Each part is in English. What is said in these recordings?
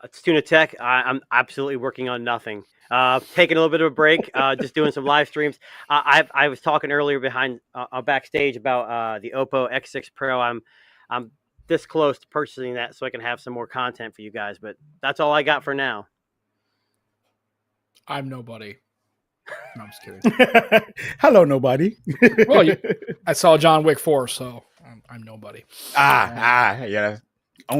It's Tuna Tech. I'm absolutely working on nothing. Taking a little bit of a break, just doing some live streams. I was talking earlier behind backstage about the Oppo X6 Pro. I'm this close to purchasing that so I can have some more content for you guys. But that's all I got for now. I'm nobody. No, I'm just kidding. Hello, nobody. Well, I saw John Wick 4, so I'm nobody. Yeah.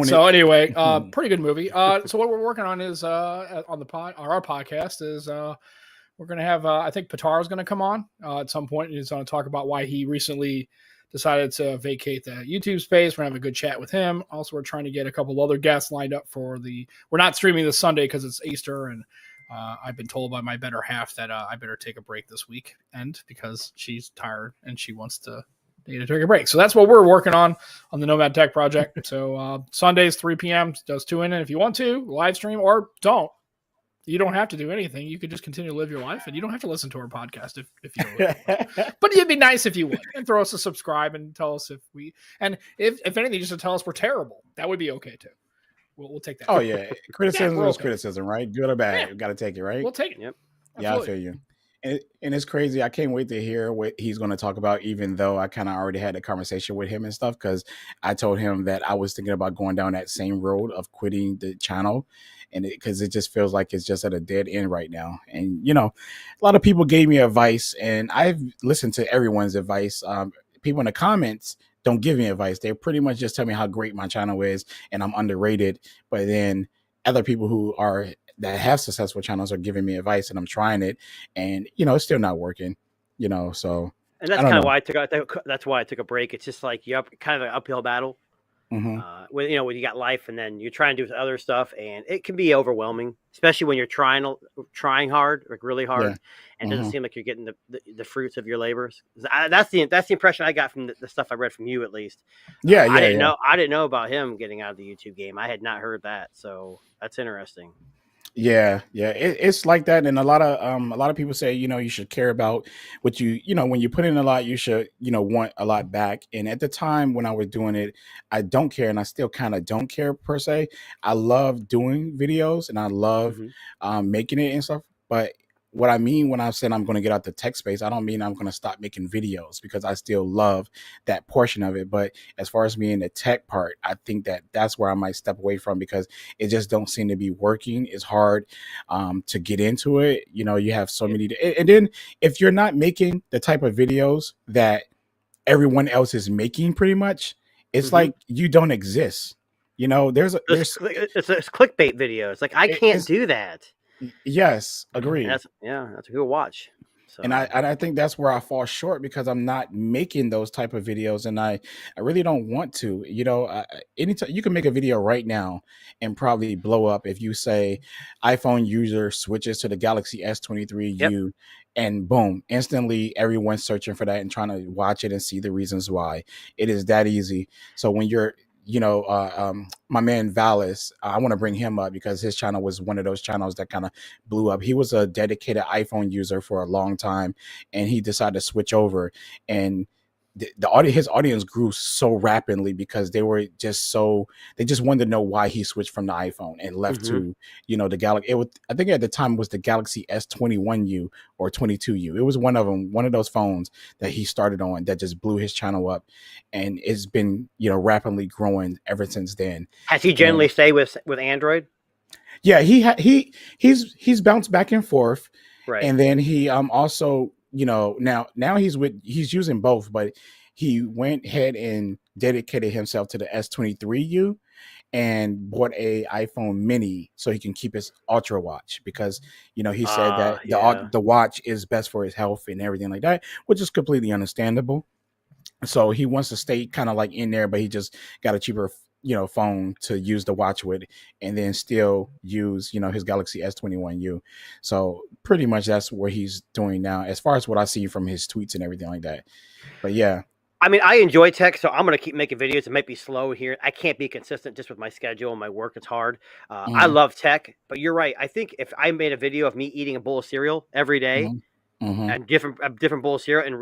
So anyway, pretty good movie. So what we're working on is on our podcast is we're going to have I think Pitar's going to come on at some point. He's going to talk about why he recently decided to vacate the YouTube space. We're going to have a good chat with him. Also, we're trying to get a couple other guests lined up for we're not streaming this Sunday because it's Easter, and I've been told by my better half that I better take a break this weekend because she's tired and she wants to take a break. So that's what we're working on the Nomad Tech project. So Sundays, 3 p.m. Just tune in if you want to live stream, or don't. You don't have to do anything. You could just continue to live your life, and you don't have to listen to our podcast if you don't. But it'd be nice if you would, and throw us a subscribe and tell us if anything, just to tell us we're terrible. That would be okay too. We'll take that. Oh yeah, criticism is criticism, right? Good or bad, we got to take it, right? We'll take it. Yep. Yeah, I feel you. And it's crazy. I can't wait to hear what he's going to talk about, even though I kind of already had a conversation with him and stuff, because I told him that I was thinking about going down that same road of quitting the channel, and because it just feels like it's just at a dead end right now. And, a lot of people gave me advice, and I've listened to everyone's advice. People in the comments don't give me advice. They pretty much just tell me how great my channel is and I'm underrated. But then other people that have successful channels are giving me advice, and I'm trying it, and it's still not working. So and that's kind of why I took a break. It's just like kind of an uphill battle. Mm-hmm. When you got life, and then you're trying to do other stuff, and it can be overwhelming, especially when you're trying hard, like really hard, and it doesn't seem like you're getting the fruits of your labors. That's the impression I got from the stuff I read from you, at least. I didn't know about him getting out of the YouTube game. I had not heard that, so that's interesting. Yeah. It's like that, and a lot of people say you should care about what when you put in a lot, you should want a lot back. And at the time when I was doing it, I don't care, and I still kind of don't care per se. I love doing videos, and I love making it and stuff. But what I mean when I said I'm going to get out the tech space, I don't mean I'm going to stop making videos, because I still love that portion of it. But as far as me in the tech part, I think that's where I might step away from, because it just don't seem to be working. It's hard to get into it. You have so many, and then if you're not making the type of videos that everyone else is making, pretty much, it's like you don't exist. It's clickbait videos. Like I can't do that. Yes, agree. That's a good watch. So. And I think that's where I fall short, because I'm not making those type of videos, and I really don't want to. Anytime you can make a video right now and probably blow up if you say iPhone user switches to the Galaxy S23U, and boom, instantly everyone's searching for that and trying to watch it and see the reasons why. It is that easy. So when you're my man Valis, I want to bring him up because his channel was one of those channels that kind of blew up. He was a dedicated iPhone user for a long time, and he decided to switch over, and his audience grew so rapidly because they just wanted to know why he switched from the iPhone and left to the Galaxy. I think at the time it was the Galaxy S21U or 22U. It was one of them, one of those phones that he started on that just blew his channel up, and it's been rapidly growing ever since then. Has he generally stayed with Android? Yeah, he's bounced back and forth, right? And then he also now he's using both, but he went ahead and dedicated himself to the S23U and bought a iPhone mini so he can keep his Ultra watch, because he said that the watch is best for his health and everything like that, which is completely understandable. So he wants to stay kind of like in there, but he just got a cheaper phone to use the watch with, and then still use his Galaxy S21U. So pretty much that's what he's doing now, as far as what I see from his tweets and everything like that. But yeah, I mean, I enjoy tech, so I'm going to keep making videos. It might be slow here. I can't be consistent just with my schedule and my work. It's hard. I love tech, but you're right. I think if I made a video of me eating a bowl of cereal every day, and different bowl of cereal, and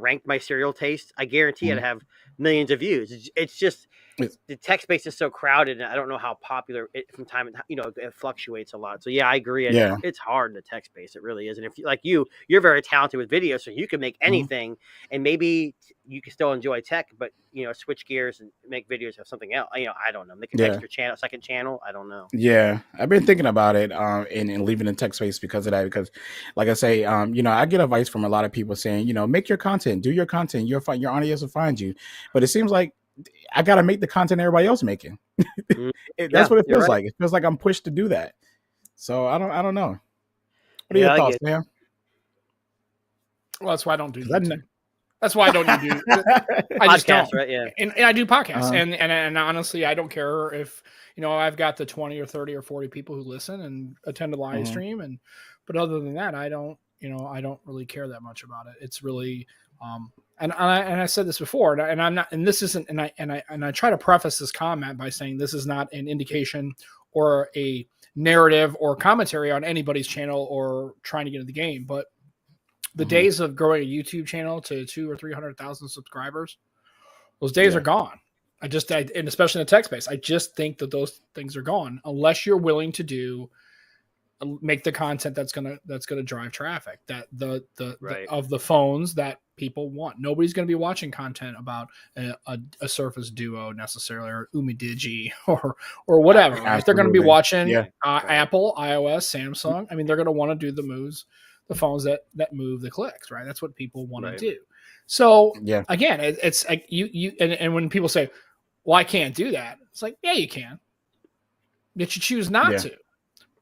ranked my cereal taste, I guarantee I'd have millions of views. It's just the tech space is so crowded, and I don't know how popular it from time and it fluctuates a lot. So yeah, I agree. It's hard in the tech space. It really is. And if you, like you're very talented with video, so you can make anything, and maybe you can still enjoy tech, but switch gears and make videos of something else. I don't know, make an extra channel, second channel. I don't know. Yeah, I've been thinking about it, and leaving the tech space because of that. Because, like I say, I get advice from a lot of people saying, make your content, do your content, your audience will find you. But it seems like I got to make the content everybody else making. That's what it feels like. It feels like I'm pushed to do that. So I don't know. What are your thoughts, man? Well, that's why I don't do that. That's why I don't do. I just don't. Right? Yeah. And I do podcasts, and honestly, I don't care if I've got the 20 or 30 or 40 people who listen and attend a live stream, but other than that, I don't really care that much about it. It's really. And I said this before, and I'm not, and this isn't, and I try to preface this comment by saying this is not an indication or a narrative or commentary on anybody's channel or trying to get into the game, but the days of growing a YouTube channel to 200,000 or 300,000 subscribers, those days are gone. And especially in the tech space, I just think that those things are gone unless you're willing to make the content that's gonna drive traffic, that the of the phones that people want. Nobody's going to be watching content about a Surface Duo necessarily, or Umidigi or whatever. Right? They're going to be watching Apple, iOS, Samsung. I mean, they're going to want to do the phones that move the clicks, right? That's what people want to do. So again, it's like and when people say, "Well, I can't do that," it's like, yeah, you can, but you choose not to.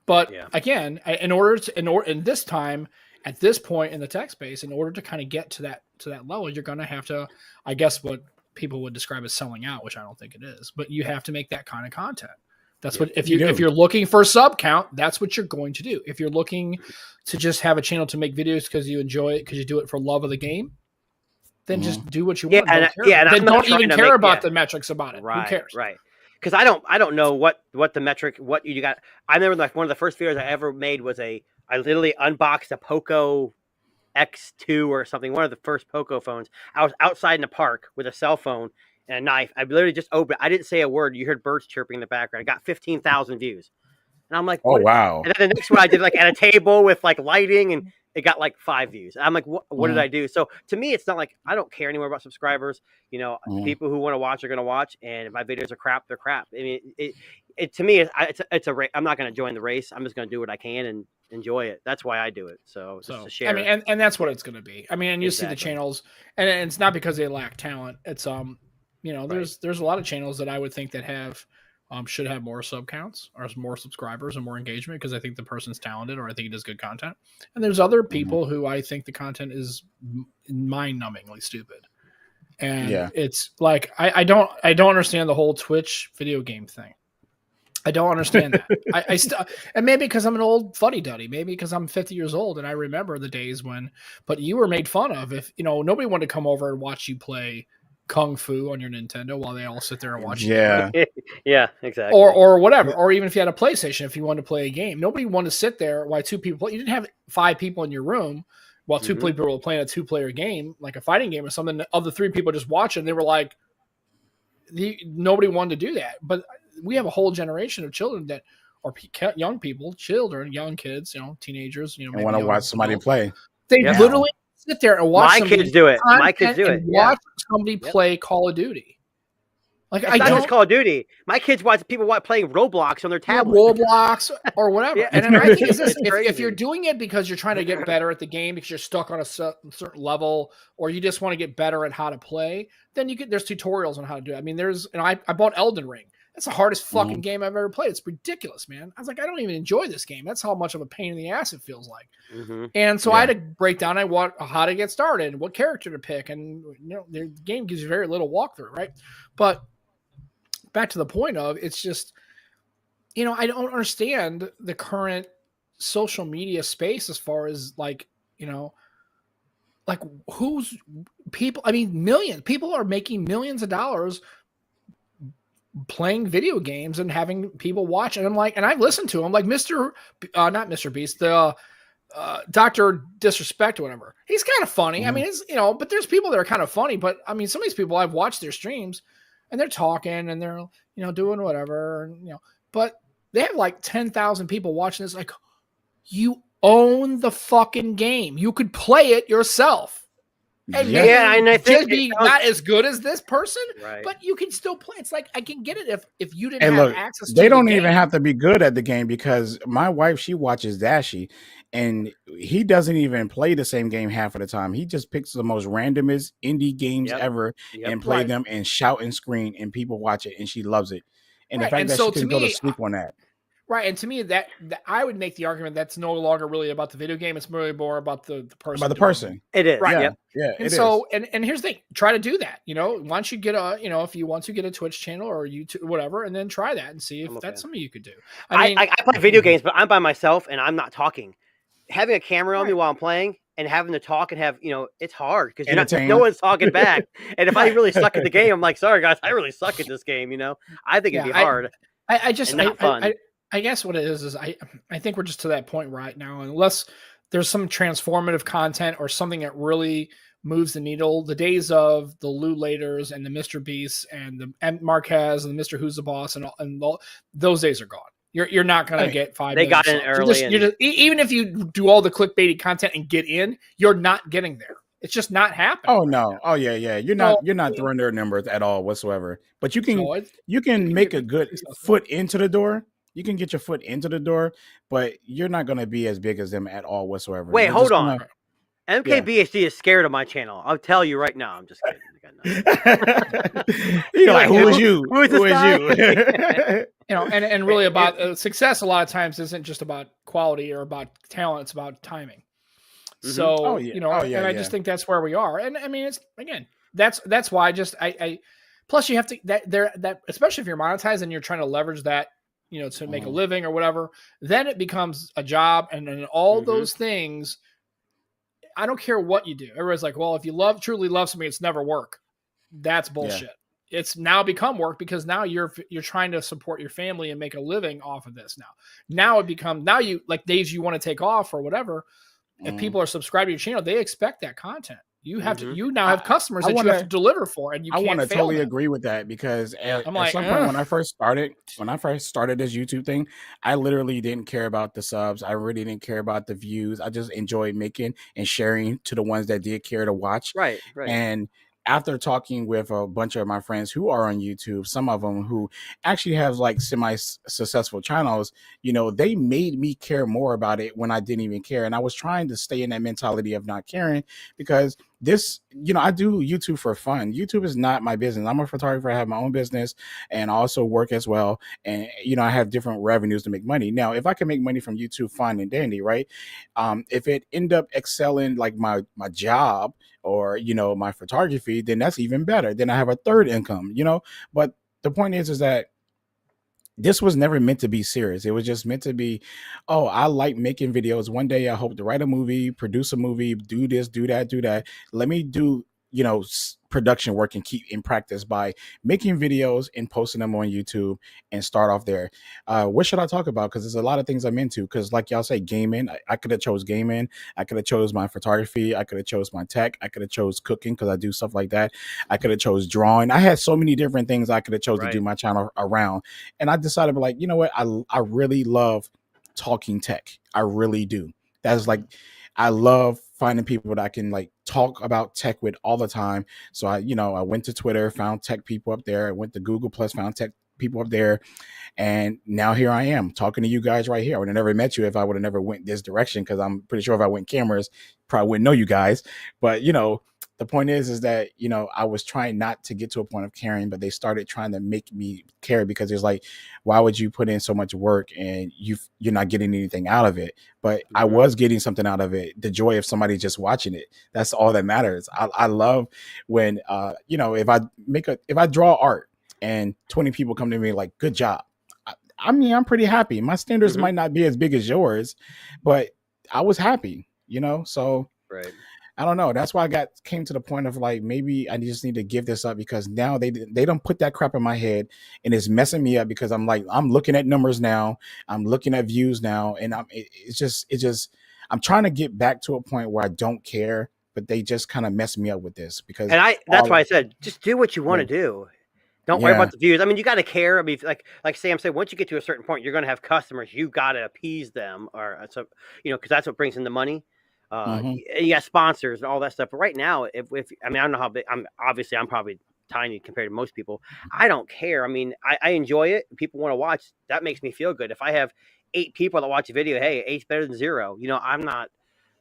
But again, in this time, at this point in the tech space, in order to kind of get to that level, you're going to have to, I guess, what people would describe as selling out, which I don't think it is. But you have to make that kind of content. That's what if you're looking for sub count, that's what you're going to do. If you're looking to just have a channel to make videos because you enjoy it, because you do it for love of the game, then just do what you want. Then don't even care about the metrics about it. Right, who cares? Right. Because I don't know what the metric, what you got. I remember like one of the first videos I ever made was I literally unboxed a Poco X2 or something, one of the first Poco phones. I was outside in the park with a cell phone and a knife. I literally just opened it. I didn't say a word. You heard birds chirping in the background. I got 15,000 views. And I'm like, what? Oh, wow. And then the next one I did like at a table with like lighting, and it got like 5 views. I'm like, what did I do? So to me, it's not like I don't care anymore about subscribers. People who want to watch are going to watch, and if my videos are crap, they're crap. I mean, it to me, it's a race. I'm not going to join the race. I'm just going to do what I can and enjoy it. That's why I do it. So just to share. I mean, and that's what it's going to be. I mean, and you see the channels, and it's not because they lack talent. It's there's a lot of channels that I would think that have. Should have more sub counts or more subscribers and more engagement because I think the person's talented or I think he does good content. And there's other people who I think the content is mind-numbingly stupid. And it's like I don't understand the whole Twitch video game thing. I don't understand that. And maybe because I'm an old fuddy-duddy, maybe because I'm 50 years old and I remember the days but you were made fun of if nobody wanted to come over and watch you play Kung Fu on your Nintendo while they all sit there and watch it. Yeah, exactly. Or whatever. Or even if you had a PlayStation, if you wanted to play a game, nobody wanted to sit there while two people play. You didn't have 5 people in your room while two people were playing a 2-player game, like a fighting game or something. The other 3 people just watching. They were like, nobody wanted to do that. But we have a whole generation of children that are young people, young kids, teenagers, and want to watch somebody play. They literally sit there and watch. My kids do it. Watch somebody play Call of Duty. Like it's not just Call of Duty. My kids watch people playing Roblox on their tablet. Roblox or whatever. And I think if you're doing it because you're trying to get better at the game because you're stuck on a certain level, or you just want to get better at how to play, then there's tutorials on how to do it. I mean, I bought Elden Ring. That's the hardest fucking game I've ever played. It's ridiculous, man. I was like, I don't even enjoy this game. That's how much of a pain in the ass it feels like. And so I had to break down how to get started, what character to pick. And, the game gives you very little walkthrough, right? But back to the point of, it's just, I don't understand the current social media space as far as who's people, I mean, millions. People are making millions of dollars playing video games and having people watch. And I'm like, and I've listened to him, like not Mr. Beast, the Dr. Disrespect or whatever. He's kind of funny. I mean, it's, but there's people that are kind of funny, but I mean, some of these people I've watched their streams. and they're talking and they're, doing whatever, and, but they have like 10,000 people watching this. Like, you own the fucking game. You could play it yourself. And and I think be not as good as this person, right. but you can still play. It's like, I can get it if you didn't have access to they don't the even game. have to be good at the game, because my wife, she watches Dashi, and he doesn't even play the same game half of the time. He just picks the most randomest indie games ever and play them and shout and scream, and people watch it, and she loves it. And the fact that she can go to sleep on that. Right, and to me, that I would make the argument that's no longer really about the video game. It's really more about the person. About the person. It is. Right. Yeah. And so, and here's the thing: try to do that. Once you get if you want to get a Twitch channel or YouTube, whatever, and then try that and see if that's something you could do. I play video games, but I'm by myself and I'm not talking. Having a camera on me while I'm playing and having to talk and have, it's hard because no one's talking back. And if I really suck at the game, I'm like, sorry guys, I really suck at this game. I think it'd be hard. I guess what it is I think we're just to that point right now, unless there's some transformative content or something that really moves the needle. The days of the Lou Laters and the Mr. Beasts and the M. Marquez and the Mr. Who's the Boss and those days are gone. You're not going to get 5 They got in early. Even if you do all the clickbaity content and get in, you're not getting there. It's just not happening. Oh no! Oh yeah. You're not throwing their numbers at all whatsoever. But you can make a good foot into the door. You can get your foot into the door, but you're not going to be as big as them at all whatsoever. Wait, hold on. MKBHD is scared of my channel. I'll tell you right now. I'm just kidding. You're like, who is you? Who is you? And really about success a lot of times isn't just about quality or about talent. It's about timing. Mm-hmm. So, and I just think that's where we are. And I mean, it's, again, that's why I plus you have to, that especially if you're monetized and you're trying to leverage that, to make a living or whatever, then it becomes a job. And then all those things, I don't care what you do. Everybody's like, well, if you truly love something, it's never work. That's bullshit. Yeah. It's now become work because now you're trying to support your family and make a living off of this. Now you like days you want to take off or whatever. If people are subscribed to your channel, they expect that content. You have to. You now have customers that you have to deliver for, and you can't. I want to totally agree with that because at some point when I first started this YouTube thing, I literally didn't care about the subs. I really didn't care about the views. I just enjoyed making and sharing to the ones that did care to watch. Right. And after talking with a bunch of my friends who are on YouTube, some of them who actually have like semi-successful channels, they made me care more about it when I didn't even care. And I was trying to stay in that mentality of not caring because this, I do YouTube for fun. YouTube is not my business. I'm a photographer. I have my own business and I also work as well. And, I have different revenues to make money. Now, if I can make money from YouTube, fine and dandy, right? If it end up excelling like my job or, my photography, then that's even better. Then I have a third income, but the point is that this was never meant to be serious. It was just meant to be, I like making videos. One day I hope to write a movie, produce a movie, do this, do that. Let me do, production work and keep in practice by making videos and posting them on YouTube and start off there. What should I talk about? Because there's a lot of things I'm into. Because like y'all say, gaming, I could have chose gaming. I could have chose my photography. I could have chose my tech. I could have chose cooking because I do stuff like that. I could have chose drawing. I had so many different things I could have chose to do my channel around. And I decided, like, you know what? I really love talking tech. I really do. That's like, I love finding people that I can like talk about tech with all the time. So I went to Twitter, found tech people up there. I went to Google Plus, found tech people up there. And now here I am talking to you guys right here. I would have never met you if I would have never went this direction. Cause I'm pretty sure if I went cameras, probably wouldn't know you guys. But the point is that, I was trying not to get to a point of caring, but they started trying to make me care because it's like, why would you put in so much work and you're not getting anything out of it? But I was getting something out of it. The joy of somebody just watching it. That's all that matters. I love when, if I draw art and 20 people come to me like, good job. I mean, I'm pretty happy. My standards might not be as big as yours, but I was happy, so. Right. I don't know. That's why I came to the point of like, maybe I just need to give this up because now they don't put that crap in my head and it's messing me up because I'm looking at numbers now. I'm looking at views now. And I'm trying to get back to a point where I don't care, but they just kind of mess me up with this because. And that's why I said, just do what you want to do. Don't worry about the views. I mean, you got to care. I mean, like Sam said, once you get to a certain point, you're going to have customers. You got to appease them, or so because that's what brings in the money. You got sponsors and all that stuff. But right now, if I mean, I don't know how big. I'm probably tiny compared to most people. I don't care. I mean, I enjoy it. People want to watch. That makes me feel good. If I have 8 people that watch a video, hey, 8's better than 0. I'm not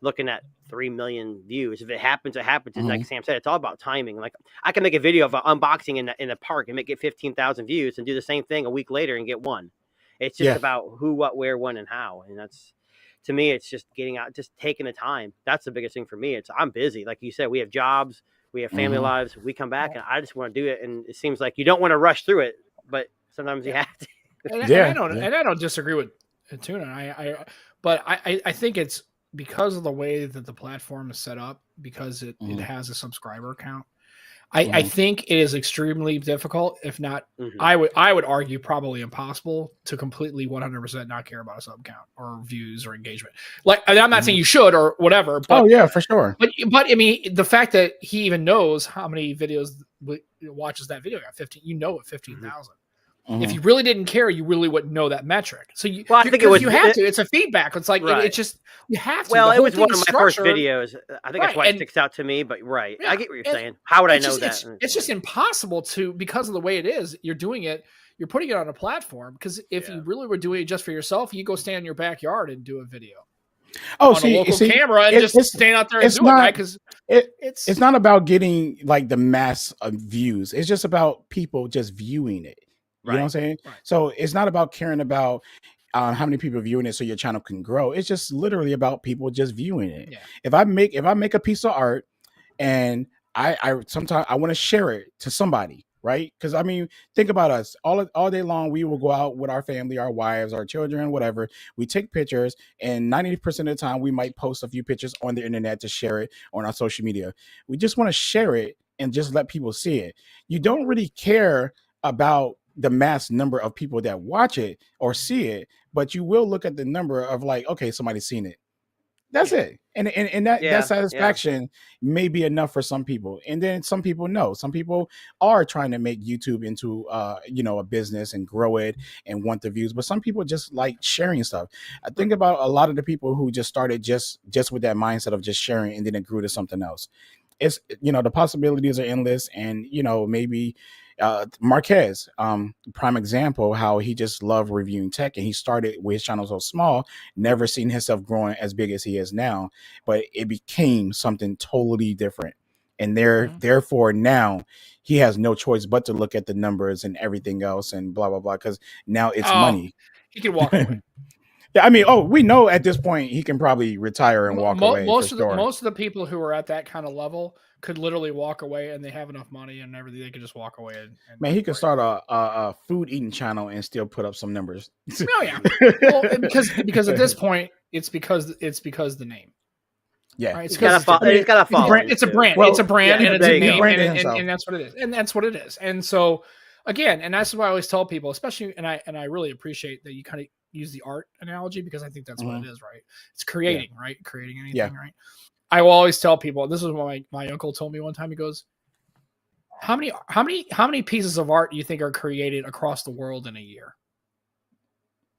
looking at 3 million views. If it happens, it happens. And like Sam said, it's all about timing. Like I can make a video of an unboxing in the park and make it 15,000 views, and do the same thing a week later and get 1. It's just about who, what, where, when, and how. And that's, to me, it's just getting out, just taking the time. That's the biggest thing for me. I'm busy. Like you said, we have jobs, we have family lives. We come back and I just want to do it. And it seems like you don't want to rush through it, but sometimes you have to. And I don't disagree with Tuna. But I think it's because of the way that the platform is set up, because it has a subscriber count. I think it is extremely difficult, if not, I would argue probably impossible, to completely 100% not care about a sub count or views or engagement. Like, I'm not saying you should or whatever. But, for sure. But I mean, the fact that he even knows how many videos watches that video got 15, at 15,000. If you really didn't care, you really wouldn't know that metric. So I think you have to. It's a feedback. It's like it's just you have to. Well, it was one of my first videos. I think that's why it sticks out to me. But I get what you're saying. How would I know that? It's just impossible to, because of the way it is. You're doing it. You're putting it on a platform. Because if you really were doing it just for yourself, you go stand in your backyard and do a video. A local camera and just stand out there and do it, right? Because it's not about getting like the mass of views. It's just about people just viewing it. You know what I'm saying? Right. So it's not about caring about how many people are viewing it so your channel can grow. It's just literally about people just viewing it. Yeah. If I make a piece of art and I sometimes I want to share it to somebody, right? Because I mean, think about us. All day long, we will go out with our family, our wives, our children, whatever. We take pictures, and 90% of the time, we might post a few pictures on the internet to share it on our social media. We just want to share it and just let people see it. You don't really care about the mass number of people that watch it or see it, but you will look at the number of like, okay, somebody's seen it. That's it. And that satisfaction may be enough for some people. And then some people know. Some people are trying to make YouTube into a business and grow it and want the views. But some people just like sharing stuff. I think about a lot of the people who just started just with that mindset of just sharing, and then it grew to something else. It's the possibilities are endless, and maybe Marquez, prime example, how he just loved reviewing tech, and he started with his channel so small, never seen himself growing as big as he is now, but it became something totally different. And therefore now he has no choice but to look at the numbers and everything else and blah, blah, blah, because now it's money. He can walk away. Yeah, I mean, we know at this point he can probably retire and walk away. Most of the people who are at that kind of level could literally walk away, and they have enough money and everything. They could just walk away. Man, he could start a food eating channel and still put up some numbers. Oh yeah, well, because at this point, it's because the name. Yeah, right? It's got a follow. It's a brand. Well, it's a brand, and it's a name, and that's what it is. And that's what it is. And so, again, and that's why I always tell people, especially, and I really appreciate that you kind of use the art analogy, because I think that's what it is, right? It's creating, right? Creating anything, right? I will always tell people, this is what my uncle told me one time. He goes, how many pieces of art do you think are created across the world in a year?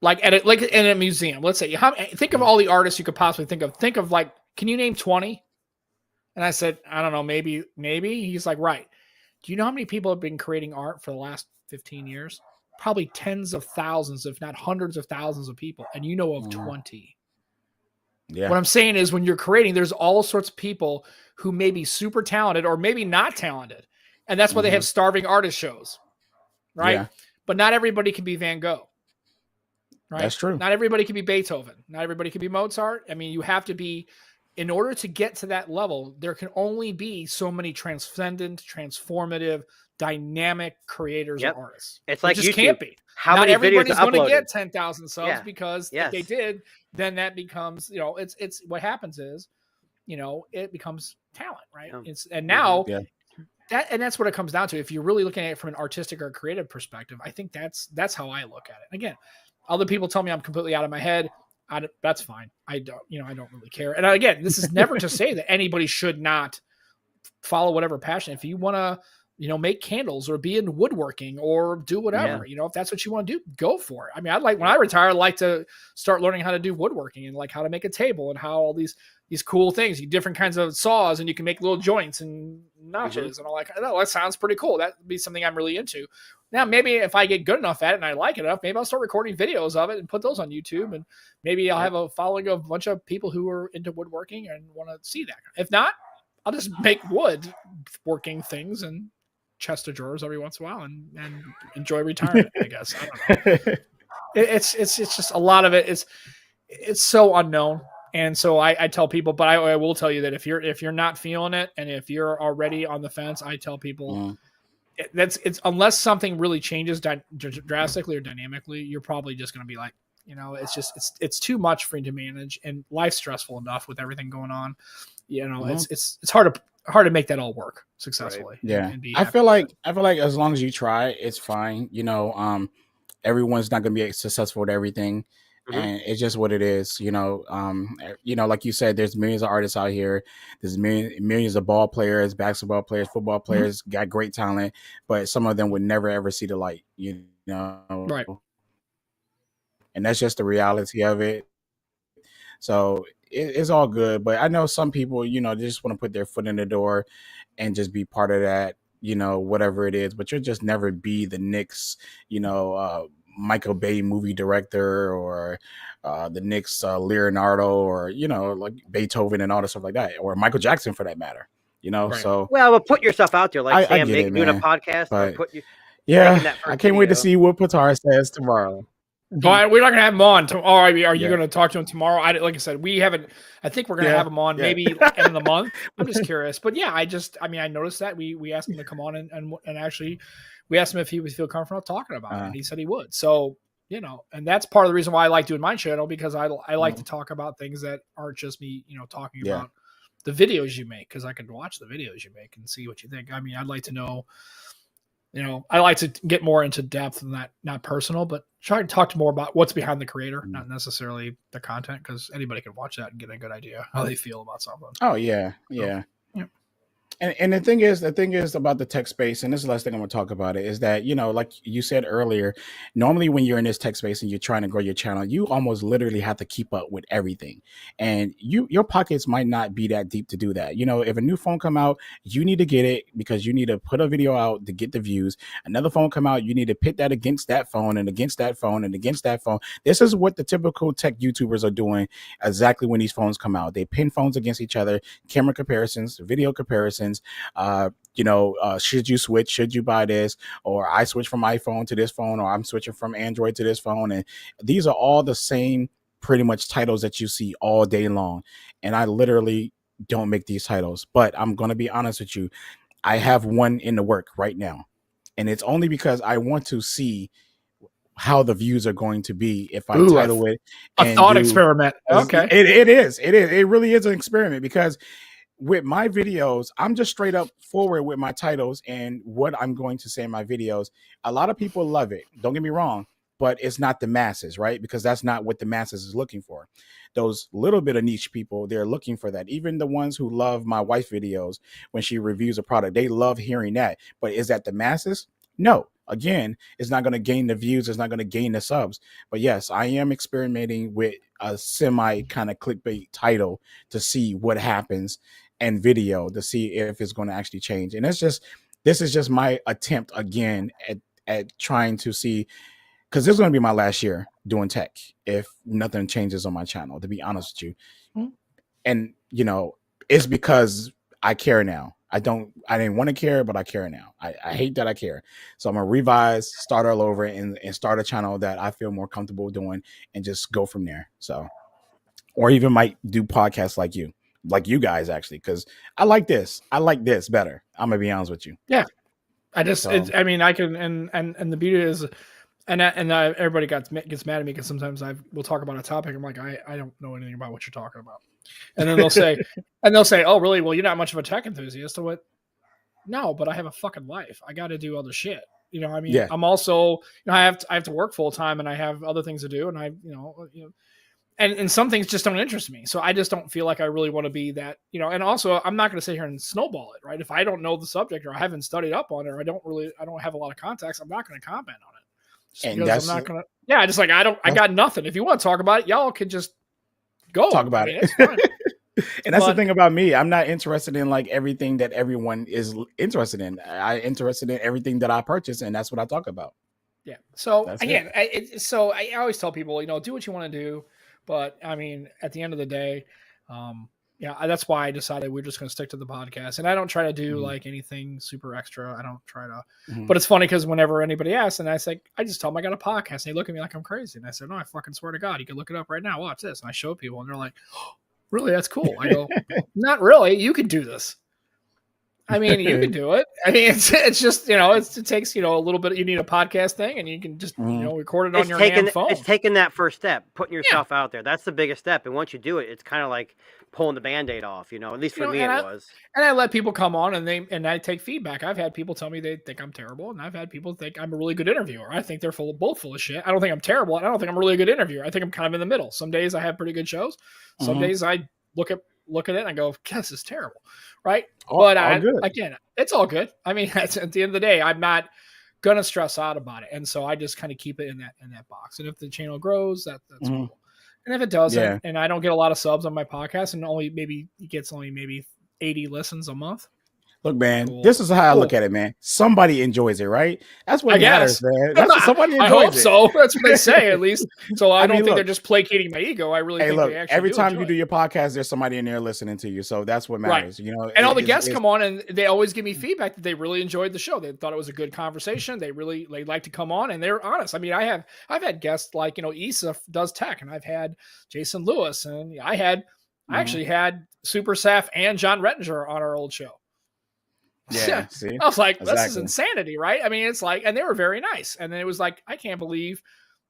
Like in a museum, let's say, think of all the artists you could possibly think of. Think of like, can you name 20? And I said, I don't know, maybe. He's like, right. Do you know how many people have been creating art for the last 15 years? Probably tens of thousands, if not hundreds of thousands of people. And you know of 20. Yeah. What I'm saying is, when you're creating, there's all sorts of people who may be super talented or maybe not talented. And that's why they have starving artist shows. Right. Yeah. But not everybody can be Van Gogh. Right. That's true. Not everybody can be Beethoven. Not everybody can be Mozart. I mean, you have to be, in order to get to that level, there can only be so many transcendent, transformative, dynamic creators and artists. It's like it just YouTube. Can't be. How Not many everybody's videos going to uploaded? get 10,000 subs because if they did, then that becomes, it's what happens is, it becomes talent, right? Yeah. That's what it comes down to. If you're really looking at it from an artistic or creative perspective, I think that's how I look at it. Again, other people tell me I'm completely out of my head. That's fine. I don't really care. And again, this is never to say that anybody should not follow whatever passion. If you want to, make candles or be in woodworking or do whatever. If that's what you want to do, go for it. I mean, when I retire, I'd like to start learning how to do woodworking and like how to make a table and how all these cool things, different kinds of saws, and you can make little joints and notches. And I'm like, oh, that sounds pretty cool. That'd be something I'm really into. Now, maybe if I get good enough at it and I like it enough, maybe I'll start recording videos of it and put those on YouTube. And maybe I'll have a following of a bunch of people who are into woodworking and want to see that. If not, I'll just make woodworking things and chest of drawers every once in a while and enjoy retirement, I guess. I don't know. It's just a lot of it. It's so unknown. And so I tell people, but I will tell you that if you're not feeling it and if you're already on the fence, I tell people it's unless something really changes drastically or dynamically, you're probably just going to be like, it's too much for you to manage, and life's stressful enough with everything going on. It's hard to make that all work successfully. Right. Yeah. I feel like as long as you try, it's fine. Everyone's not going to be successful with everything. And it's just what it is, like you said, there's millions of artists out here. There's millions of ball players, basketball players, football players, got great talent, but some of them would never, ever see the light, Right. And that's just the reality of it. So it's all good. But I know some people, they just want to put their foot in the door and just be part of that, whatever it is, but you'll just never be the Knicks, Michael Bay movie director or the Knicks Leonardo or like Beethoven and all the stuff like that, or Michael Jackson for that matter. Right. So but put yourself out there, like Sam, doing a podcast. But, I can't wait to see what Pitar says tomorrow. But we're not gonna have him on. Are you gonna talk to him tomorrow? Like I said, we haven't. I think we're gonna have him on maybe end of the month. I'm just curious, but I noticed that we asked him to come on and actually we asked him if he would feel comfortable talking about it, and he said he would. So and that's part of the reason why I like doing my channel, because I like to talk about things that aren't just me, talking about the videos you make, because I can watch the videos you make and see what you think. I mean, I'd like to know. I like to get more into depth and that, not personal, but try to talk more about what's behind the creator, not necessarily the content, because anybody can watch that and get a good idea how they feel about something. Oh yeah. Yeah. And the thing is about the tech space, and this is the last thing I'm going to talk about it, is that, like you said earlier, normally when you're in this tech space and you're trying to grow your channel, you almost literally have to keep up with everything. And your pockets might not be that deep to do that. If a new phone come out, you need to get it because you need to put a video out to get the views. Another phone come out, you need to pit that against that phone and against that phone and against that phone. This is what the typical tech YouTubers are doing exactly when these phones come out. They pin phones against each other, camera comparisons, video comparisons. Should you switch? Should you buy this? Or I switch from iPhone to this phone, or I'm switching from Android to this phone. And these are all the same pretty much titles that you see all day long. And I literally don't make these titles, but I'm going to be honest with you. I have one in the work right now. And it's only because I want to see how the views are going to be if I title it. A thought experiment. Okay. It is. It really is an experiment, because with my videos, I'm just straight up forward with my titles and what I'm going to say in my videos. A lot of people love it. Don't get me wrong, but it's not the masses, right? Because that's not what the masses is looking for. Those little bit of niche people, they're looking for that. Even the ones who love my wife videos when she reviews a product, they love hearing that. But is that the masses? No. Again, it's not going to gain the views. It's not going to gain the subs. But yes, I am experimenting with a semi kind of clickbait title to see what happens, and video to see if it's going to actually change. And this is just my attempt again at trying to see, because this is going to be my last year doing tech if nothing changes on my channel, to be honest with you. And it's because I care now. I didn't want to care, but I care now. I hate that I care. So I'm gonna revise, start all over, and start a channel that I feel more comfortable doing, and just go from there. So, or even might do podcasts like you guys, actually, because I like this better. I'm gonna be honest with you. Yeah, I can, and the beauty is, and everybody gets mad at me because sometimes we'll talk about a topic. I'm like, I don't know anything about what you're talking about, and then they'll say, oh really? Well, you're not much of a tech enthusiast. So what? No, but I have a fucking life. I got to do other shit. I'm also, I have to work full time, and I have other things to do, and and some things just don't interest me. So I just don't feel like I really want to be that, and also I'm not going to sit here and snowball it, right? If I don't know the subject or I haven't studied up on it, or I don't have a lot of context, I'm not going to comment on it. Just and because I'm not going to, just like, I got nothing. If you want to talk about it, y'all can just go talk about it. It's fine. And that's the thing about me. I'm not interested in like everything that everyone is interested in. I'm interested in everything that I purchase, and that's what I talk about. Yeah. So again, I always tell people, do what you want to do. But I mean, at the end of the day, that's why I decided we're just going to stick to the podcast. And I don't try to do like anything super extra. I don't try to, but it's funny because whenever anybody asks, and I say, I just tell them I got a podcast, and they look at me like I'm crazy. And I said, no, I fucking swear to God, you can look it up right now. Watch this. And I show people, and they're like, oh, really? That's cool. I go, not really. You can do this. I mean, you can do it. I mean, it's just, it takes, a little bit. You need a podcast thing, and you can just, record it on your hand phone. It's taking that first step, putting yourself out there. That's the biggest step. And once you do it, it's kind of like pulling the Band-Aid off, at least for me it was. And I let people come on and I take feedback. I've had people tell me they think I'm terrible, and I've had people think I'm a really good interviewer. I think they're both full of shit. I don't think I'm terrible, and I don't think I'm a really good interviewer. I think I'm kind of in the middle. Some days I have pretty good shows. Some days I look at it and I go, this is terrible. Right. But again, it's all good. I mean, at the end of the day, I'm not going to stress out about it. And so I just kind of keep it in that box. And if the channel grows, that's cool. And if it doesn't, and I don't get a lot of subs on my podcast and maybe 80 listens a month. Look, man, this is how I look at it, man. Somebody enjoys it, right? That's what matters, man. That's what somebody enjoys. I hope so. That's what they say, at least. So I don't think they're just placating my ego. I really think they actually every time you do your podcast, there's somebody in there listening to you. So that's what matters, And all the guests come on, and they always give me feedback that they really enjoyed the show. They thought it was a good conversation. They like to come on, and they're honest. I mean, I've had guests like Issa does tech, and I've had Jason Lewis, and I actually had Super Saf and John Rettinger on our old show. Yeah, see? I was like, this is insanity, right? I mean, it's like, and they were very nice. And then it was like, I can't believe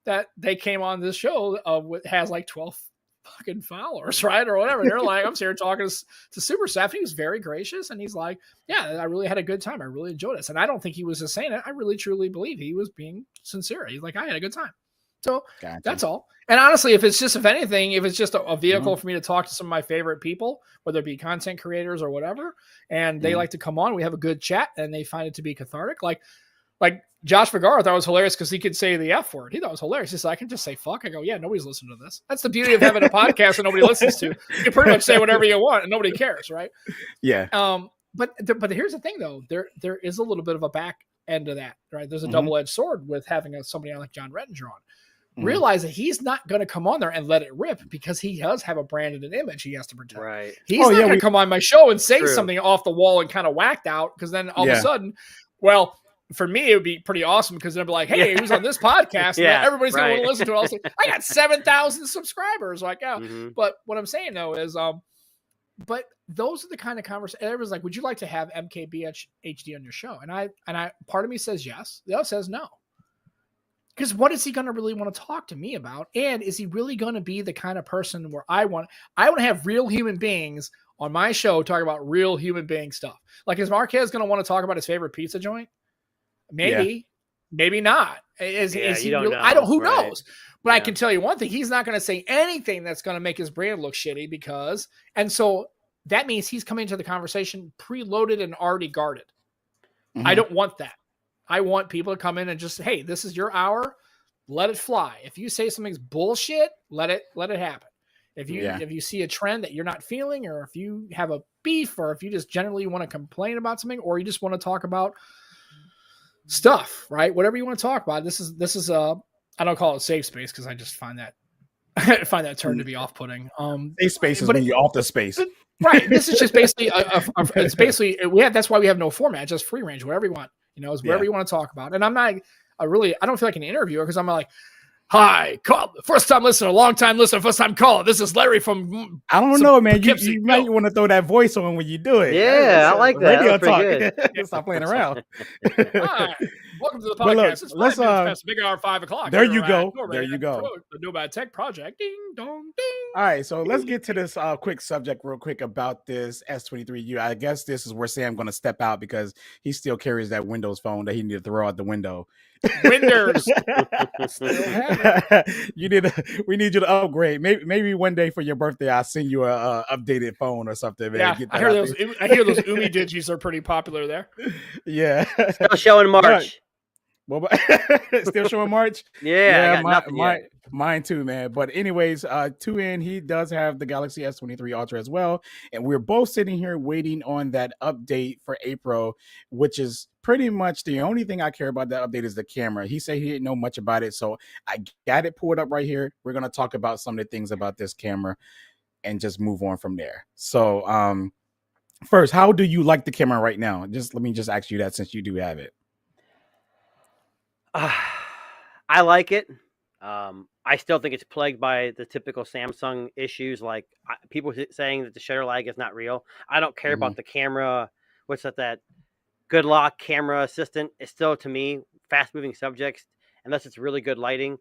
that they came on this show has like 12 fucking followers, right? Or whatever. They're like, I'm here talking to Super Saf. He was very gracious. And he's like, yeah, I really had a good time. I really enjoyed this. And I don't think he was just saying it. I really, truly believe he was being sincere. He's like, I had a good time. So that's all. And honestly, if it's just a vehicle for me to talk to some of my favorite people, whether it be content creators or whatever, and they like to come on, we have a good chat and they find it to be cathartic. Like Josh Vergara thought it was hilarious because he could say the F word. He thought it was hilarious. He said, I can just say fuck. I go, yeah, nobody's listening to this. That's the beauty of having a podcast that nobody listens to. You can pretty much say whatever you want and nobody cares, right? Yeah. But here's the thing though. There is a little bit of a back end of that, right? There's a double-edged sword with having somebody like John Rettinger on. Realize that he's not going to come on there and let it rip because he does have a brand and an image he has to protect. Right. He's not going to come on my show and say something off the wall and kind of whacked out because then all of a sudden, well, for me, it would be pretty awesome because they'd be like, hey, he was on this podcast. And everybody's going to want to listen to it. I'll say, I got 7,000 subscribers. Like, yeah. But what I'm saying, though, is but those are the kind of conversations. Everyone's like, would you like to have MKBH HD on your show? And I part of me says yes. The other says no. Because what is he going to really want to talk to me about? And is he really going to be the kind of person where I want to have real human beings on my show talking about real human being stuff? Like, is Marquez going to want to talk about his favorite pizza joint? Maybe, maybe not. Is he really? Who knows? But I can tell you one thing: he's not going to say anything that's going to make his brand look shitty and so that means he's coming to the conversation preloaded and already guarded. I don't want that. I want people to come in and just, hey, this is your hour. Let it fly. If you say something's bullshit, let it happen. If you see a trend that you're not feeling, or if you have a beef, or if you just generally want to complain about something, or you just want to talk about stuff, right? Whatever you want to talk about. This is I don't call it safe space because I just find that term to be off-putting. Safe space is when you're off the space. Right. This is just basically it's basically that's why we have no format, just free range, whatever you want. It's whatever you want to talk about. And I'm not I don't feel like an interviewer because I'm like, hi, first time listener, long time listener, first time caller. This is Larry from. I don't know, man. You might want to throw that voice on when you do it. Yeah, I like that. Radio talk. Stop playing around. Hi, welcome to the podcast. Look, let's big hour 5 o'clock. There you go. There you go. The No Bad Tech Project. Ding dong ding. All right, so let's get to this quick subject real quick about this S23U. I guess this is where Sam's going to step out because he still carries that Windows phone that he need to throw out the window. Windows. We need you to upgrade. Maybe one day for your birthday, I'll send you a updated phone or something, man. Yeah, I hear those Umi digis are pretty popular there. Yeah, still showing March. Still showing March. Yeah, mine too, man. But anyways, 2N, he does have the Galaxy S23 Ultra as well, and we're both sitting here waiting on that update for April, which is pretty much the only thing I care about. That update is the camera. He said he didn't know much about it, so I got it pulled up right here. We're gonna talk about some of the things about this camera and just move on from there. So, first, how do you like the camera right now? Let me ask you that since you do have it. I like it. I still think it's plagued by the typical Samsung issues, like people saying that the shutter lag is not real. I don't care about the camera. What's that good lock camera assistant? It's still, to me, fast moving subjects, unless it's really good lighting.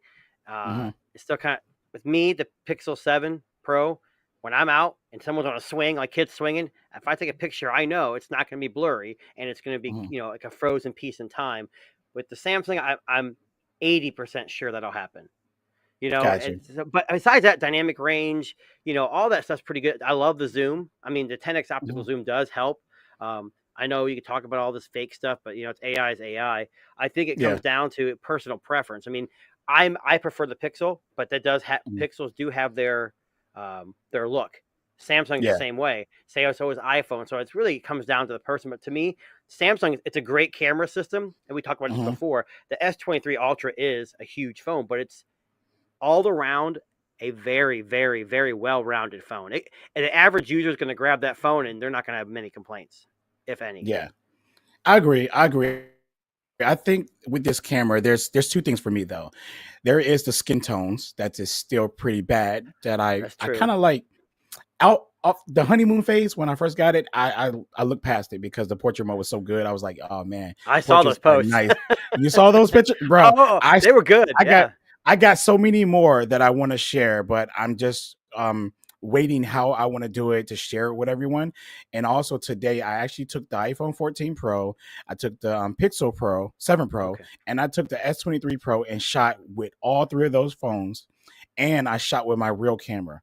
It's still kind of, with me, the Pixel 7 Pro, when I'm out and someone's on a swing, like kids swinging, if I take a picture, I know it's not going to be blurry and it's going to be, like a frozen piece in time. With the Samsung, I'm 80% sure that'll happen. Gotcha. But besides that, dynamic range, all that stuff's pretty good. I love the zoom. I mean, the 10x optical zoom does help. I know you can talk about all this fake stuff, but it's AI is AI. I think it comes down to personal preference. I mean, I prefer the Pixel, but that does Pixels do have their look. Samsung the same way. So is iPhone. So it really comes down to the person. But to me, Samsung, it's a great camera system, and we talked about this before. The S23 Ultra is a huge phone, but it's all around a very, very, very well-rounded phone. And the average user is going to grab that phone, and they're not going to have many complaints, if any. Yeah, I agree. I think with this camera, there's two things for me though. There is the skin tones that is still pretty bad that I kind of like. Out of the honeymoon phase when I first got it, I looked past it because the portrait mode was so good. I was like, oh man, I saw those posts. Nice. You saw those pictures, bro? They were good. I got so many more that I want to share, but I'm just waiting how I want to do it to share it with everyone. And also today, I actually took the iPhone 14 Pro, I took the Pixel Pro 7 Pro, and I took the S23 Pro and shot with all three of those phones, and I shot with my real camera.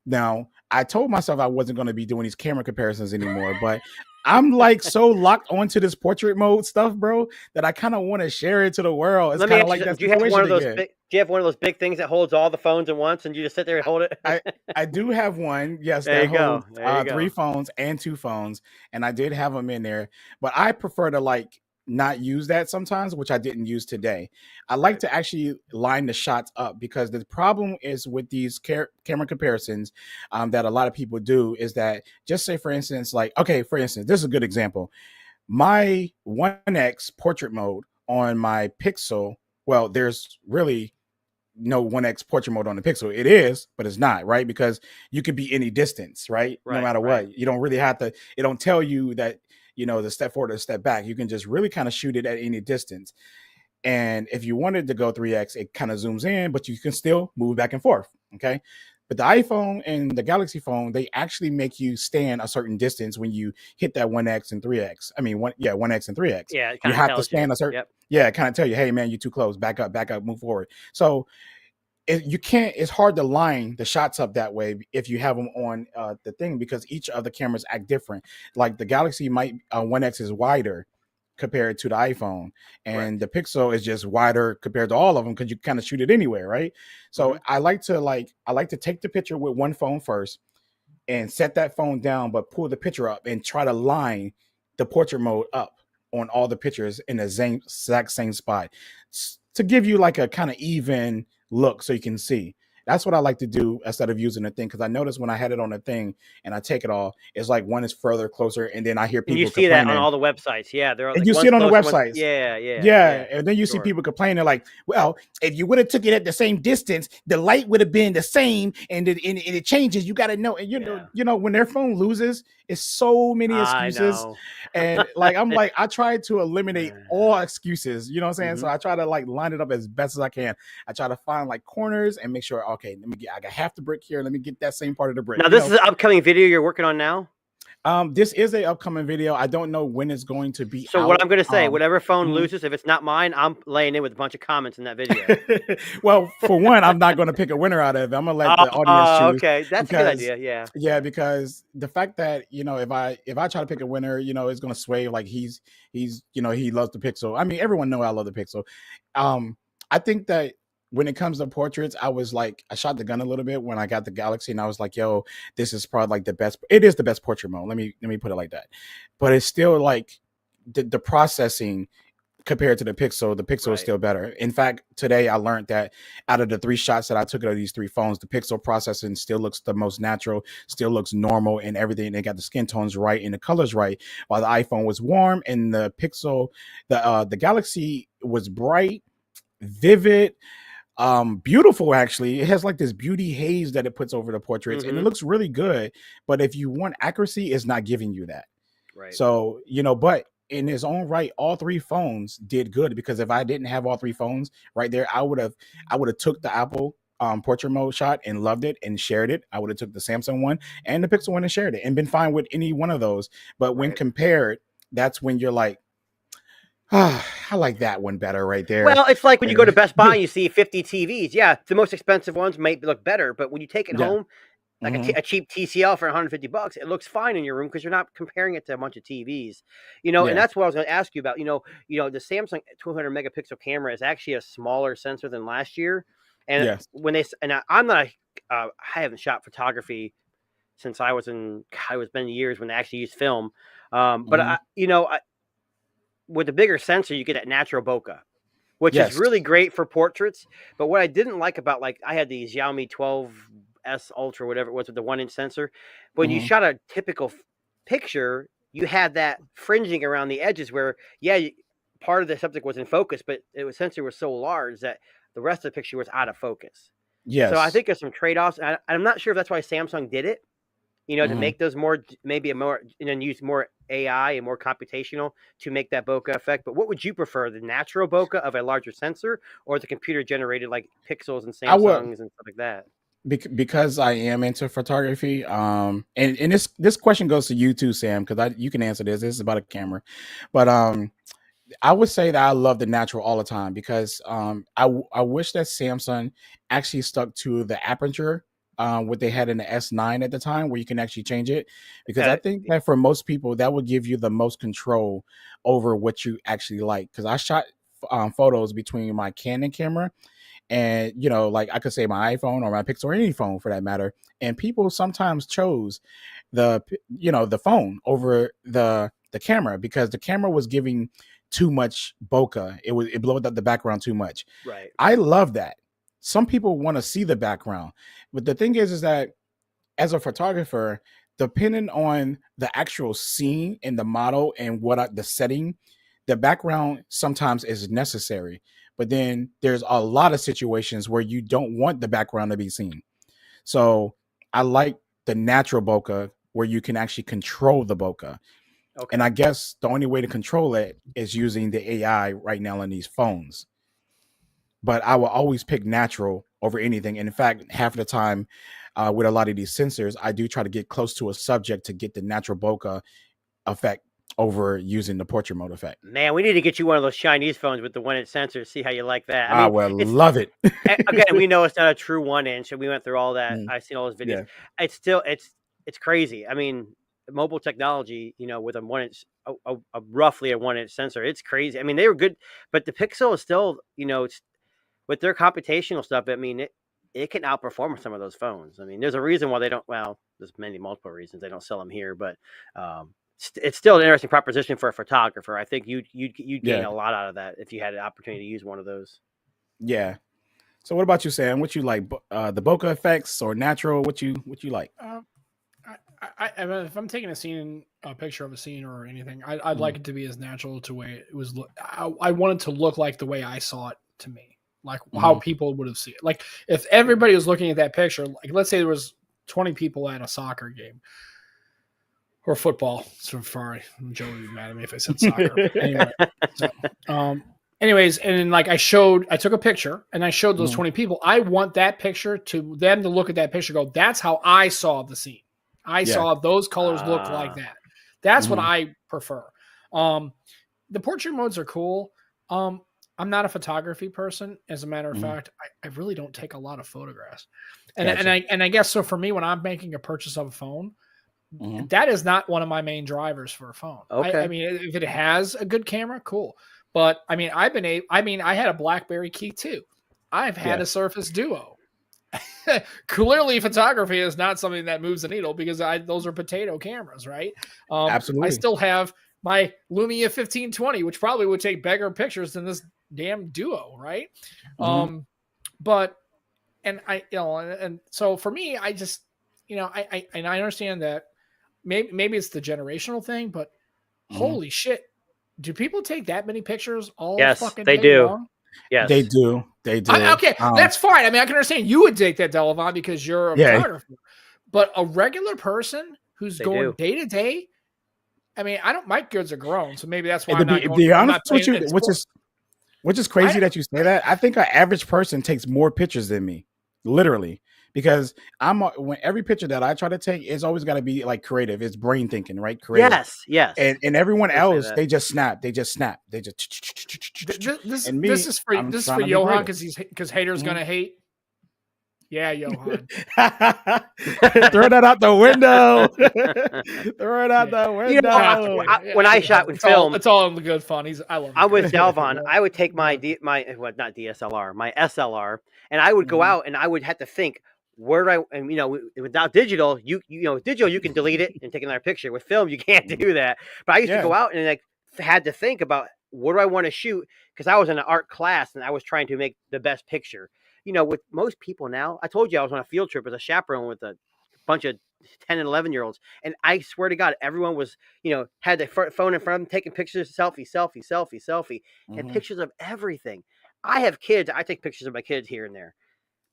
Now, I told myself I wasn't going to be doing these camera comparisons anymore, but I'm like so locked onto this portrait mode stuff, bro, that I kind of want to share it to the world. It's kind of like that. Do you have one of those? Do you have one of those big things that holds all the phones at once, and you just sit there and hold it? I do have one, yes, that holds 3 phones and 2 phones, and I did have them in there, but I prefer to not use that sometimes, which I didn't use today. I like to actually line the shots up because the problem is with these camera comparisons that a lot of people do is that, just say for instance, for instance, this is a good example. My 1x portrait mode on my Pixel, well, there's really no 1x portrait mode on the Pixel. It is, but it's not, right? Because you could be any distance, right? No matter what. You don't really have to, it don't tell you that, the step forward or step back. You can just really kind of shoot it at any distance. And if you wanted to go 3x, it kind of zooms in, but you can still move back and forth. Okay. But the iPhone and the Galaxy phone, they actually make you stand a certain distance when you hit that 1x and 3x. I mean, 1x and 3x. Yeah. You have to stand a certain, it kind of tell you, hey man, you're too close, back up, move forward. So it's hard to line the shots up that way if you have them on the thing, because each of the cameras act different. Like the Galaxy 1x is wider compared to the iPhone, and the Pixel is just wider compared to all of them because you kind of shoot it anywhere, right? So I like to take the picture with one phone first and set that phone down, but pull the picture up and try to line the portrait mode up on all the pictures in the exact same spot to give you like a kind of even look so you can see. That's what I like to do instead of using the thing, because I notice when I had it on the thing and I take it off, it's like one is further closer, and then I hear people. And you see that on all the websites, they're and you see it on the websites, yeah. And then you see people complaining like, "Well, if you would have took it at the same distance, the light would have been the same, and it changes. You got to know." And you know, when their phone loses, it's so many excuses, and I try to eliminate all excuses. You know what I'm saying? So I try to line it up as best as I can. I try to find corners and make sure okay, I got half the brick here. Let me get that same part of the brick. Now, this is an upcoming video you're working on now? This is a upcoming video. I don't know when it's going to be So out. what I'm going to say, whatever phone loses, if it's not mine, I'm laying in with a bunch of comments in that video. Well, for one, I'm not going to pick a winner out of it. I'm going to let the audience choose. Okay, that's a good idea. Yeah. Yeah, because the fact that, if I try to pick a winner, it's going to sway like he's he loves the Pixel. I mean, everyone knows I love the Pixel. I think that when it comes to portraits, I was like, I shot the gun a little bit when I got the Galaxy, and I was like, yo, this is probably like the best. It is the best portrait mode. Let me put it like that. But it's still like the processing compared to the Pixel is still better. In fact, today I learned that out of the 3 shots that I took of these 3 phones, the Pixel processing still looks the most natural, still looks normal and everything. They got the skin tones right and the colors right, while the iPhone was warm and the Pixel, the Galaxy was bright, vivid, beautiful. Actually, it has like this beauty haze that it puts over the portraits, and it looks really good. But if you want accuracy, it's not giving you that. Right. So but in his own right, all 3 phones did good, because if I didn't have all 3 phones right there, I would have took the Apple portrait mode shot and loved it and shared it. I would have took the Samsung one and the Pixel one and shared it and been fine with any one of those. But when compared, that's when you're like, I like that one better right there. Well, it's like when you go to Best Buy and you see 50 TVs. Yeah, the most expensive ones might look better, but when you take it home, like a cheap TCL for $150, it looks fine in your room because you're not comparing it to a bunch of TVs. And that's what I was going to ask you about. The Samsung 200 megapixel camera is actually a smaller sensor than last year. And I haven't shot photography since I was been years when they actually used film. But with the bigger sensor, you get that natural bokeh, which is really great for portraits. But what I didn't like about, like, I had the Xiaomi 12S Ultra, whatever it was, with the 1-inch sensor. But when you shot a typical picture, you had that fringing around the edges where, part of the subject was in focus, but sensor was so large that the rest of the picture was out of focus. Yes. So I think there's some trade-offs. And I'm not sure if that's why Samsung did it. To make those and use more AI and more computational to make that bokeh effect. But what would you prefer, the natural bokeh of a larger sensor, or the computer generated like pixels and Samsungs and stuff like that? Because I am into photography, and this question goes to you too, Sam, because you can answer this. This is about a camera, but I would say that I love the natural all the time, because I wish that Samsung actually stuck to the aperture. What they had in the S9 at the time, where you can actually change it, because I think that for most people that would give you the most control over what you actually like. Because I shot photos between my Canon camera and like I could say my iPhone or my Pixel or any phone for that matter, and people sometimes chose the phone over the camera, because the camera was giving too much bokeh. It blowed up the background too much. Right. I love that. Some people want to see the background, but the thing is that as a photographer, depending on the actual scene and the model and the setting, the background sometimes is necessary. But then there's a lot of situations where you don't want the background to be seen. So I like the natural bokeh, where you can actually control the bokeh. Okay. And I guess the only way to control it is using the AI right now on these phones. But I will always pick natural over anything. And in fact, half of the time with a lot of these sensors, I do try to get close to a subject to get the natural bokeh effect over using the portrait mode effect. Man, we need to get you one of those Chinese phones with the 1-inch sensor. See how you like that. I would love it. Again, we know it's not a true 1-inch, and we went through all that. I've seen all those videos. Yeah. It's still it's crazy. I mean, mobile technology, with a 1-inch, roughly a 1-inch sensor, it's crazy. I mean, they were good, but the Pixel is still, it's, with their computational stuff, I mean, it can outperform some of those phones. I mean, there's a reason why they don't. Well, there's multiple reasons they don't sell them here, but it's still an interesting proposition for a photographer. I think you'd gain a lot out of that if you had an opportunity to use one of those. Yeah. So, what about you, Sam? What you like? The bokeh effects or natural? What you like? I mean, if I'm taking a picture of a scene or anything, I'd like it to be as natural to the way it was. I want it to look like the way I saw it to me. Like how people would have seen it. Like if everybody was looking at that picture, like let's say there was 20 people at a soccer game or football. So sorry, Joe would be mad at me if I said soccer. Anyway, so, anyways, and then like I took a picture and I showed those Mhm. 20 people. I want that picture to them to look at that picture, and go, that's how I saw the scene. I saw those colors look like that. That's what I prefer. The portrait modes are cool. I'm not a photography person. As a matter of fact, I really don't take a lot of photographs. And I guess so for me, when I'm making a purchase of a phone, that is not one of my main drivers for a phone. Okay. I mean, if it has a good camera, cool. But I mean, I had a BlackBerry Key 2. I've had a Surface Duo. Clearly, photography is not something that moves the needle because those are potato cameras, right? Absolutely. I still have my Lumia 1520, which probably would take bigger pictures than this damn Duo, right? But and so for me, I just I understand that maybe it's the generational thing, but holy shit, do people take that many pictures all fucking they day do. long? Yes, they do. They do. Okay, that's fine. I mean, I can understand you would take that, Delavan, because you're a photographer. But a regular person who's going day to day, I mean, my kids are grown, so maybe that's why I'm not going. Be honest with you, which is crazy that you say that. I think an average person takes more pictures than me, literally, because when every picture that I try to take, it's always got to be like creative. It's brain thinking, right? Creative. Yes. And everyone else, they just snap. They just. And this is for Johan because haters gonna hate. Yeah, Johan. Throw that out the window. Throw it out the window. When I shot with film, it's all in the good fun. I love. I'm with Delvon. I would take my not DSLR, my SLR, and I would go out and I would have to think without digital, digital you can delete it and take another picture. With film, you can't do that. But I used to go out and had to think about what do I want to shoot, because I was in an art class and I was trying to make the best picture. With most people now, I told you I was on a field trip as a chaperone with a bunch of 10 and 11-year-olds. And I swear to God, everyone was, had their phone in front of them, taking pictures, selfie, and pictures of everything. I have kids. I take pictures of my kids here and there.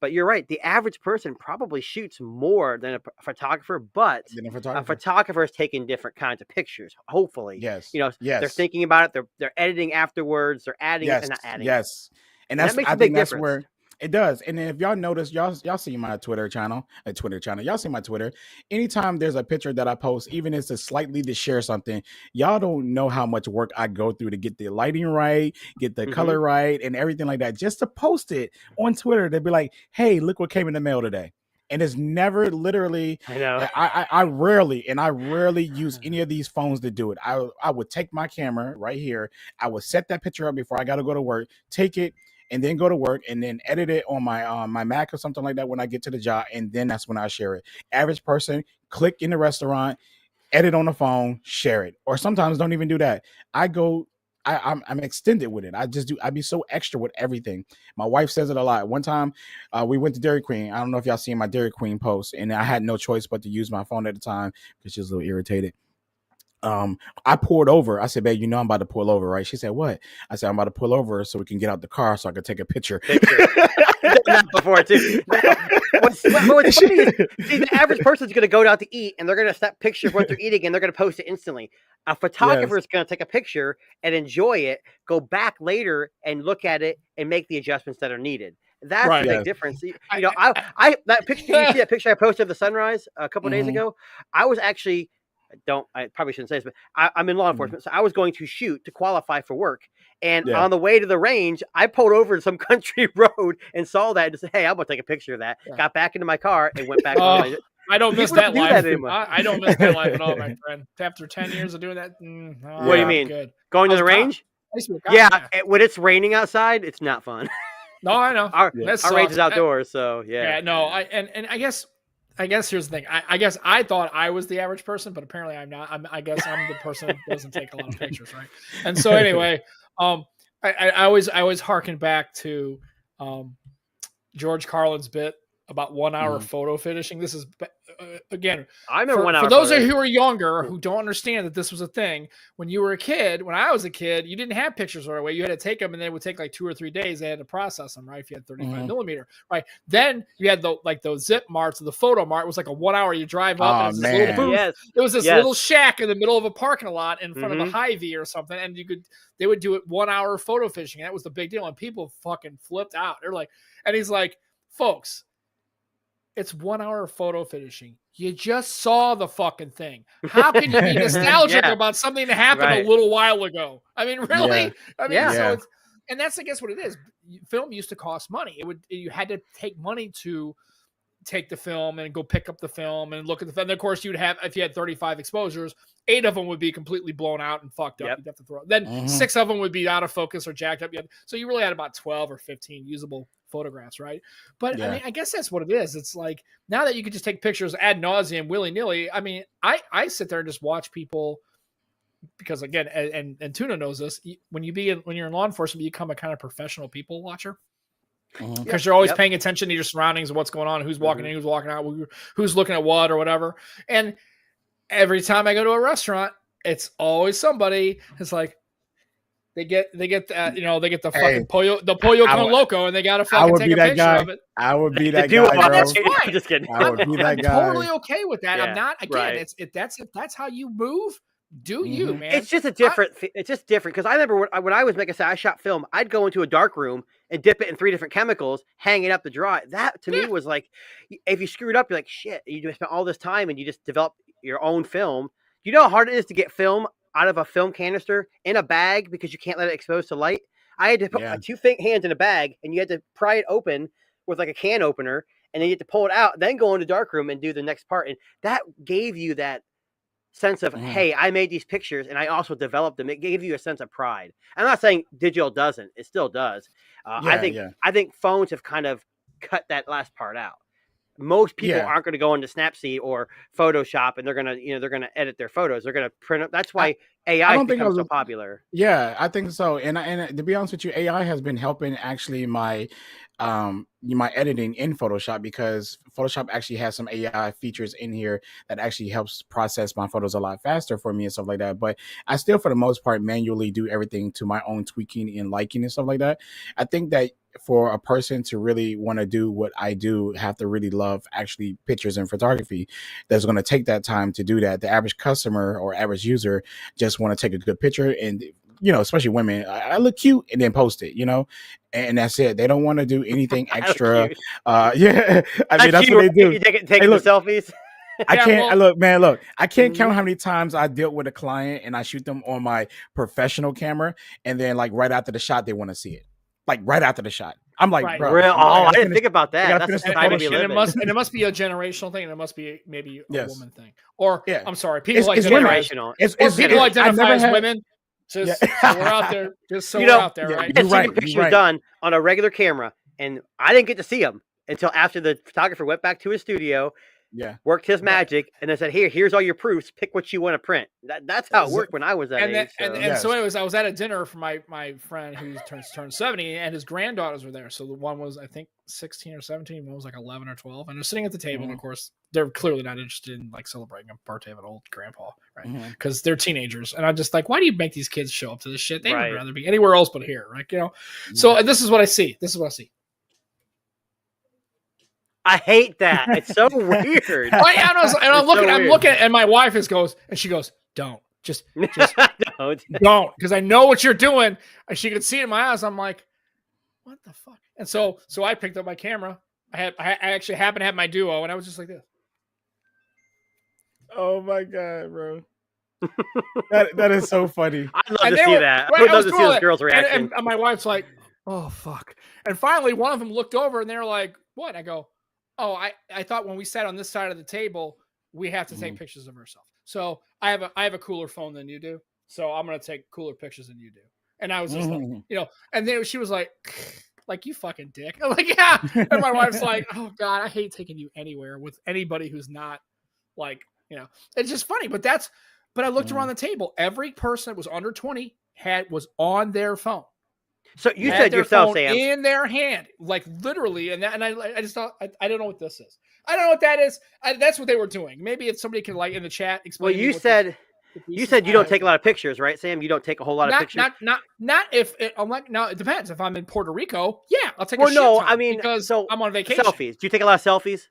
But you're right. The average person probably shoots more than a photographer, but a photographer is taking different kinds of pictures. Hopefully, they're thinking about it. They're editing afterwards. They're adding and not adding. Yes, and that makes a big difference. Where it does. And then if y'all notice, y'all see my Twitter channel. Y'all see my Twitter. Anytime there's a picture that I post, even if it's slightly to share something, y'all don't know how much work I go through to get the lighting right, get the color right, and everything like that, just to post it on Twitter to be like, hey, look what came in the mail today. And it's never literally. I know. I rarely use any of these phones to do it. I would take my camera right here. I would set that picture up before I got to go to work. Take it. And then go to work and then edit it on my Mac or something like that when I get to the job. And then that's when I share it. Average person, click in the restaurant, edit on the phone, share it. Or sometimes don't even do that. I'm extended with it. I'd be so extra with everything. My wife says it a lot. One time we went to Dairy Queen. I don't know if y'all seen my Dairy Queen post. And I had no choice but to use my phone at the time because she was a little irritated. I pulled over. I said, babe, I'm about to pull over, right? She said, what? I said, I'm about to pull over so we can get out the car so I can take a picture. Not before too. What's funny is, the average person's going to go out to eat and they're going to snap picture of what they're eating and they're going to post it instantly. A photographer is going to take a picture and enjoy it, go back later and look at it and make the adjustments that are needed. That's the big difference. That picture, you see that picture I posted of the sunrise a couple of days ago? I was actually. I probably shouldn't say this, but I'm in law enforcement. So I was going to shoot to qualify for work. And on the way to the range, I pulled over to some country road and saw that and said, hey, I'm going to take a picture of that. Yeah. Got back into my car and went back. I don't miss that life. I don't miss that life at all, my friend. After 10 years of doing that. What do you mean? Good. Going to the range? When it's raining outside, it's not fun. No, I know. Our range is outdoors. So yeah. No, and I guess here's the thing. I guess I thought I was the average person, but apparently I'm not. I guess I'm the person who doesn't take a lot of pictures, right? And so anyway, I always harken back to George Carlin's bit about 1 hour photo finishing. This is again, I remember for those of you who are younger who don't understand that this was a thing, when you were a kid, when I was a kid, you didn't have pictures right away. You had to take them, and they would take like 2 or 3 days. They had to process them, right? If you had 35 millimeter, right? Then you had those zip marts, or the photo mart. It was like a 1 hour. You drive up, and it was this little booth. Yes. It was this little shack in the middle of a parking lot in front of a Hy-Vee or something, and they would do it 1 hour photo fishing. That was the big deal, and people fucking flipped out. They're like, and he's like, folks, it's 1 hour photo finishing. You just saw the fucking thing. How can you be nostalgic about something that happened a little while ago? I mean, really? Yeah. I mean, so it's, and that's, I guess, what it is. Film used to cost money. You had to take money to take the film and go pick up the film and look at the film. And of course, you'd have, if you had 35 exposures, 8 of them would be completely blown out and fucked up. You'd have to throw it. Then 6 of them would be out of focus or jacked up. So you really had about 12 or 15 usable photographs, right? But I mean, I guess that's what it is. It's like, now that you can just take pictures ad nauseum, willy-nilly. I mean, I sit there and just watch people, because again, and Tuna knows this, when you're in law enforcement, you become a kind of professional people watcher. Because you're always paying attention to your surroundings and what's going on, who's walking in, who's walking out, who's looking at what or whatever. And every time I go to a restaurant, it's always somebody. It's like they get that, they get the fucking pollo con loco, and they got to fucking take a picture of it. I would be that guy, bro. That's fine. Just kidding. I would be that guy. Totally okay with that. I'm not, again, if that's how you move, do you, man? It's just it's just different. Because I remember when I was making, I shot film, I'd go into a dark room and dip it in 3 different chemicals, hang it up to dry. That to me was like, if you screwed up, you're like, shit, you just spent all this time and you just develop your own film. You know how hard it is to get film out of a film canister in a bag because you can't let it expose to light? I had to put my 2 hands in a bag, and you had to pry it open with like a can opener, and then you had to pull it out, then go into dark room and do the next part. And that gave you that sense of, hey, I made these pictures and I also developed them. It gave you a sense of pride. I'm not saying digital doesn't. It still does. I think phones have kind of cut that last part out. Most people aren't going to go into Snapseed or Photoshop and they're going to edit their photos. They're going to print up. That's why AI has become so popular. Yeah, I think so. And to be honest with you, AI has been helping actually my editing in Photoshop, because Photoshop actually has some AI features in here that actually helps process my photos a lot faster for me and stuff like that. But I still, for the most part, manually do everything to my own tweaking and liking and stuff like that. I think that for a person to really want to do what I do, have to really love actually pictures and photography. That's going to take that time to do that. The average customer or average user just want to take a good picture and, especially women, I look cute, and then post it, and that's it. They don't want to do anything extra. I mean, that's what they do. You take the selfies. I can't I can't count how many times I dealt with a client and I shoot them on my professional camera, and then like right after the shot, they want to see it. Like right after the shot. I'm like, bro. I didn't think about that. That's the time to be living. And it must be a generational thing. And it must be maybe a woman thing. Or, I'm sorry, people it's generational. People identify as women. Just so we're out there. Just so we're out there, right? You're right. Pictures done on a regular camera. And I didn't get to see them until after the photographer went back to his studio. Worked his magic, and then said, here's all your proofs. Pick what you want to print. That's how it worked when I was that age. So anyways, I was at a dinner for my friend who turned 70, and his granddaughters were there. So the one was, I think, 16 or 17, one was like 11 or 12, and they're sitting at the table. And of course, they're clearly not interested in like celebrating a birthday of an old grandpa, right? Because they're teenagers, and I'm just like, why do you make these kids show up to this shit? They would rather be anywhere else but here, right? So this is what I see. I hate that. It's so weird. I'm looking, and my wife she goes, don't. Just don't, because I know what you're doing. And she could see it in my eyes. I'm like, what the fuck? And so I picked up my camera. I actually happened to have my Duo, and I was just like this. Oh my god, bro. that is so funny. I'd love to see that. I would love to see those girls' reaction. And my wife's like, oh fuck. And finally, one of them looked over, and they're like, what? I go, oh, I thought when we sat on this side of the table, we have to take pictures of ourselves. So I have a cooler phone than you do. So I'm going to take cooler pictures than you do. And I was just like, and then she was like you fucking dick. I'm like, yeah. And my wife's like, oh God, I hate taking you anywhere with anybody who's not like, it's just funny. But I looked around the table. Every person that was under 20 was on their phone. So you said yourself, Sam, in their hand, like literally, and I just thought, I don't know what this is. I don't know what that is. That's what they were doing. Maybe if somebody can like in the chat explain. Well, you said you don't take a lot of pictures, right, Sam? You don't take a whole lot of pictures. Not if I'm like no. It depends. If I'm in Puerto Rico, yeah, I'll take. Well, a shit no, ton I mean, because so I'm on vacation. Selfies. Do you take a lot of selfies?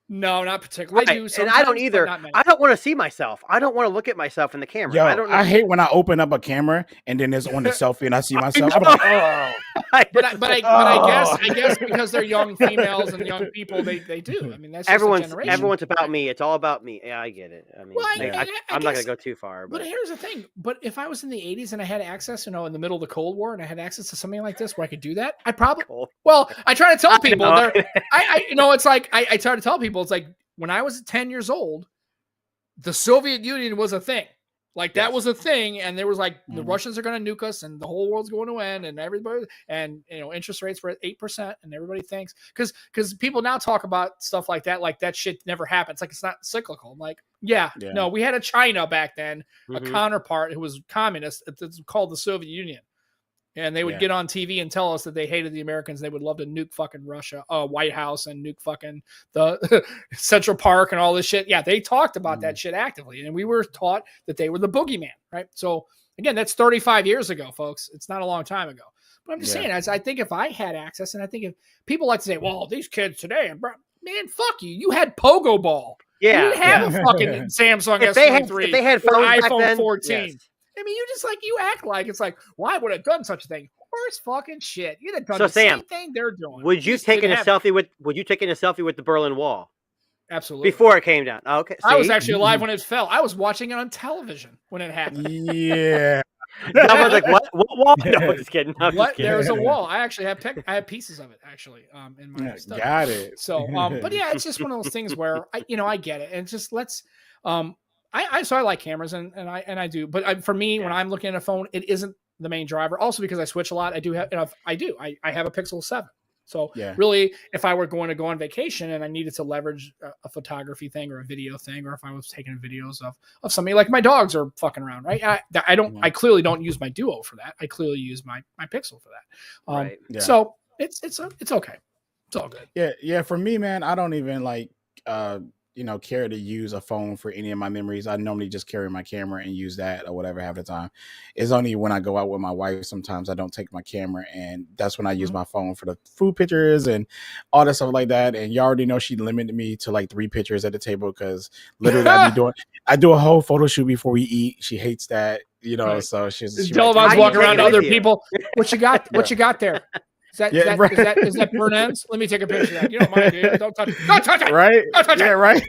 No, not particularly. Right. I do, and I don't either. I don't want to see myself. I don't want to look at myself in the camera. Yo, I don't know. I hate when I open up a camera and then there's on the selfie and I see myself. I'm like, oh. But I guess because they're young females and young people, they do. I mean, that's everyone's about me. It's all about me. Yeah, I get it. I mean, I'm not gonna go too far. But here's the thing. But if I was in the 80s and I had access, in the middle of the Cold War, and I had access to something like this where I could do that, I'd probably. Well, I try to tell people. It's like I try to tell people. It's like when I was 10 years old, the Soviet Union was a thing. Like that was a thing, and there was like the Russians are going to nuke us, and the whole world's going to end, and everybody, and interest rates were at 8%, and everybody thinks because people now talk about stuff like that shit never happens. Like it's not cyclical. I'm like, no, we had a China back then, a counterpart who was communist. It's called the Soviet Union. And they would get on TV and tell us that they hated the Americans. They would love to nuke fucking Russia, White House, and nuke fucking the Central Park and all this shit. Yeah, they talked about that shit actively. And we were taught that they were the boogeyman, right? So, again, that's 35 years ago, folks. It's not a long time ago. But I'm just saying, I think if I had access, and I think if people like to say, well, these kids today, man, fuck you. You had Pogo Ball. Yeah. You didn't have a fucking Samsung S23. If they had phones back iPhone then, 14. Yes. I mean, you act like it's like, well, I would have done such a thing. Horse fucking shit. You'd have done the same thing they're doing. Would you take a selfie with the Berlin Wall? Absolutely. Before it came down. Oh, okay. See? I was actually alive when it fell. I was watching it on television when it happened. Yeah. I was like, what wall? No, I'm just kidding. There was a wall. I actually have pieces of it actually in my stuff. Got it. So, but yeah, it's just one of those things where I get it, and it's just I like cameras and I do, but for me, when I'm looking at a phone, it isn't the main driver. Also because I switch a lot, I have a Pixel 7. So really, if I were going to go on vacation and I needed to leverage a photography thing or a video thing, or if I was taking videos of something like my dogs are fucking around, right? I clearly don't use my Duo for that. I clearly use my Pixel for that. Right. So it's okay. It's all good. Yeah. For me, man, I don't even care to use a phone for any of my memories. I normally just carry my camera and use that or whatever half the time. It's only when I go out with my wife, sometimes I don't take my camera, and that's when I use my phone for the food pictures and all that stuff like that. And you already know she limited me to like 3 pictures at the table because literally I do a whole photo shoot before we eat. She hates that, right. So she's walking around to other people. What you got? What you got there? Is that burn ends? Let me take a picture of that. You don't mind, dude. Don't touch it. Right? Don't touch it. Right.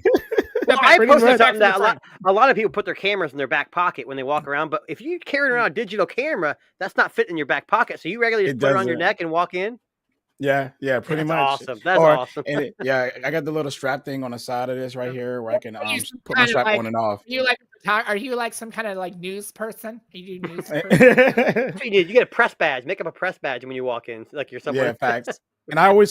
Well, I posted something that a lot of people put their cameras in their back pocket when they walk around, but if you're carrying around a digital camera, that's not fitting in your back pocket. So you regularly just put it on your neck and walk in. Yeah, pretty much. Awesome. That's awesome. And I got the little strap thing on the side of this right here where I can put my strap on and off. Are you like some kind of like news person? Are you news person? You get a press badge. Make up a press badge when you walk in, like you're somewhere. Yeah, facts. And I always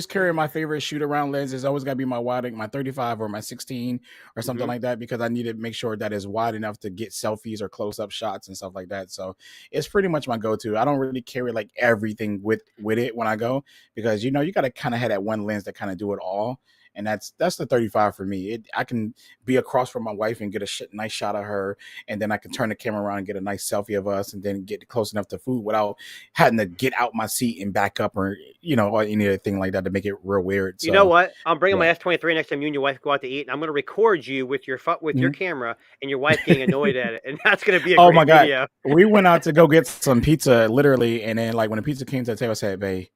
carry my favorite shoot around lens. It's always got to be my wide, my 35 or my 16 or something like that, because I need to make sure that it's wide enough to get selfies or close up shots and stuff like that. So it's pretty much my go-to. I don't really carry like everything with it when I go, because you got to kind of have that one lens that kind of do it all. And that's the 35 for me. I can be across from my wife and get a nice shot of her, and then I can turn the camera around and get a nice selfie of us, and then get close enough to food without having to get out my seat and back up or anything like that to make it real weird. So, you know what? I'm bringing my S23 next time you and your wife go out to eat, and I'm going to record you with your your camera and your wife getting annoyed at it, and that's going to be a great video. We went out to go get some pizza, literally, and then like when the pizza came to the table, I said, "Babe,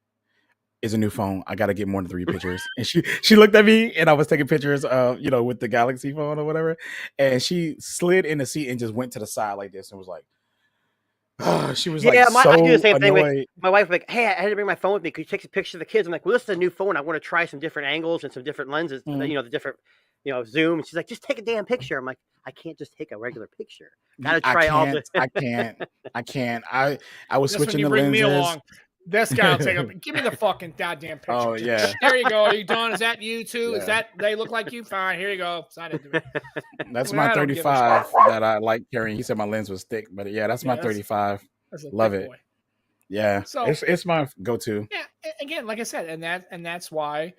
is a new phone. I got to get more than 3 pictures." And she looked at me, and I was taking pictures of, with the Galaxy phone or whatever. And she slid in the seat and just went to the side like this and was like, she was I do the same thing with my wife. Like, hey, I had to bring my phone with me. Could you take some pictures of the kids? I'm like, well, this is a new phone. I want to try some different angles and some different lenses, the different, zoom. And she's like, just take a damn picture. I'm like, I can't just take a regular picture. Gotta try all this. I can't. I was switching the lenses. Me along. This guy will take a. Give me the fucking goddamn picture. Oh yeah. There you go. Are you done? Is that you too? Yeah. Is that they look like you? Fine. Here you go. So I didn't do it. That's my 35 that I like carrying. He said my lens was thick, but that's my 35. Love it. Boy. Yeah. So it's my go-to. Yeah. Again, like I said, and that's why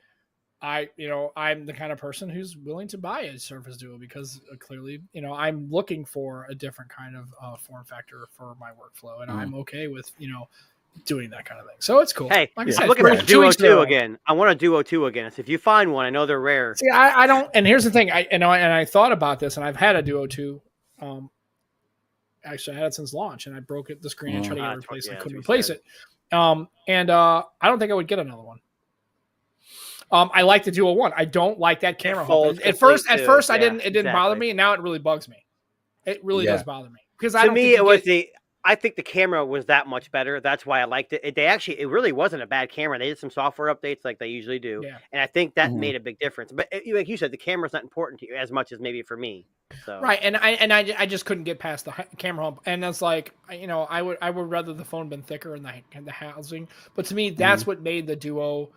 I'm the kind of person who's willing to buy a Surface Duo because clearly, I'm looking for a different kind of form factor for my workflow, and I'm okay with, doing that kind of thing. So it's cool. Hey, like I'm looking for a Duo 2 again. I want a Duo 2 again. So if you find one, I know they're rare. See, I don't. And here's the thing. I thought about this, and I've had a Duo 2. Actually, I had it since launch, and I broke the screen and tried to get it replaced. I couldn't replace it. And I don't think I would get another one. I like the Duo 1. I don't like that camera. At first, it didn't bother me, and now it really bugs me. It really does bother me because I think the camera was that much better. That's why I liked it. It really wasn't a bad camera. They did some software updates like they usually do. Yeah. And I think that made a big difference. But like you said, the camera's not important to you as much as maybe for me. So. Right. And I just couldn't get past the camera hump. And that's like, I would rather the phone been thicker in the housing. But to me, that's what made the Duo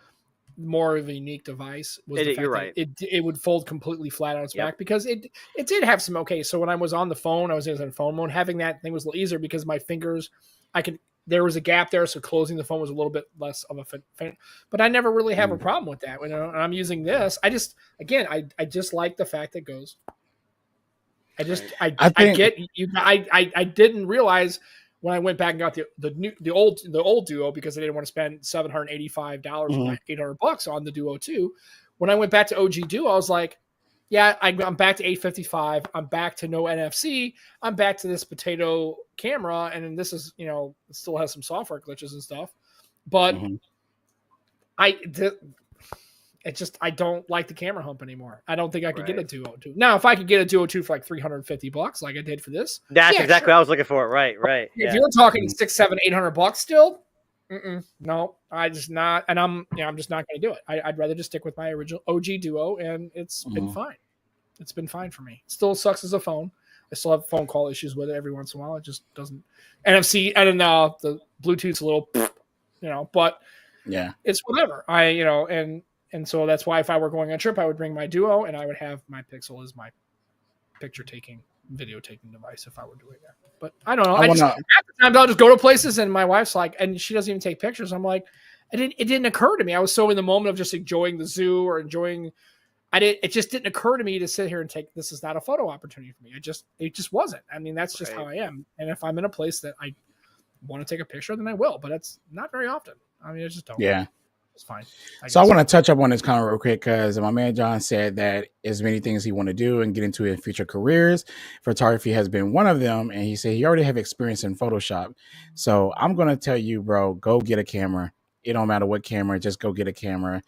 more of a unique device. You're right. It would fold completely flat on its back because it did have some so when I was on the phone, I was in phone mode. Having that thing was a little easier because my fingers, there was a gap there, so closing the phone was a little bit less of a fit. But I never really have a problem with that. And I'm using this. I just like the fact that it goes. I didn't realize when I went back and got the old Duo because I didn't want to spend $785 or $800 on the Duo 2. When I went back to OG Duo, I was like, yeah, I'm back to 855. I'm back to no NFC. I'm back to this potato camera, and this is it still has some software glitches and stuff, but I don't like the camera hump anymore. I don't think I could get a Duo 2. Now, if I could get a Duo 2 for like $350 like I did for this. That's exactly what I was looking for. Right. If you're talking $600, $800 still, no, I just not. And I'm just not going to do it. I'd rather just stick with my original OG Duo, and it's been fine. It's been fine for me. It still sucks as a phone. I still have phone call issues with it every once in a while. It just doesn't. NFC, and then the Bluetooth's a little, but it's whatever. And so that's why if I were going on a trip, I would bring my Duo and I would have my Pixel as my video taking device if I were doing that. But I don't know. At the time, I'll just go to places and my wife's like, and she doesn't even take pictures. I'm like, it didn't occur to me. I was so in the moment of just enjoying the zoo or enjoying. It just didn't occur to me to sit here and this is not a photo opportunity for me. It just wasn't. I mean, that's just how I am. And if I'm in a place that I want to take a picture, then I will. But it's not very often. I mean, I just don't. Yeah. It's fine. So I want to touch up on this kind of real quick because my man John said that as many things he want to do and get into in future careers, photography has been one of them. And he said he already have experience in Photoshop. So I'm going to tell you, bro, go get a camera. It don't matter what camera, just go get a camera,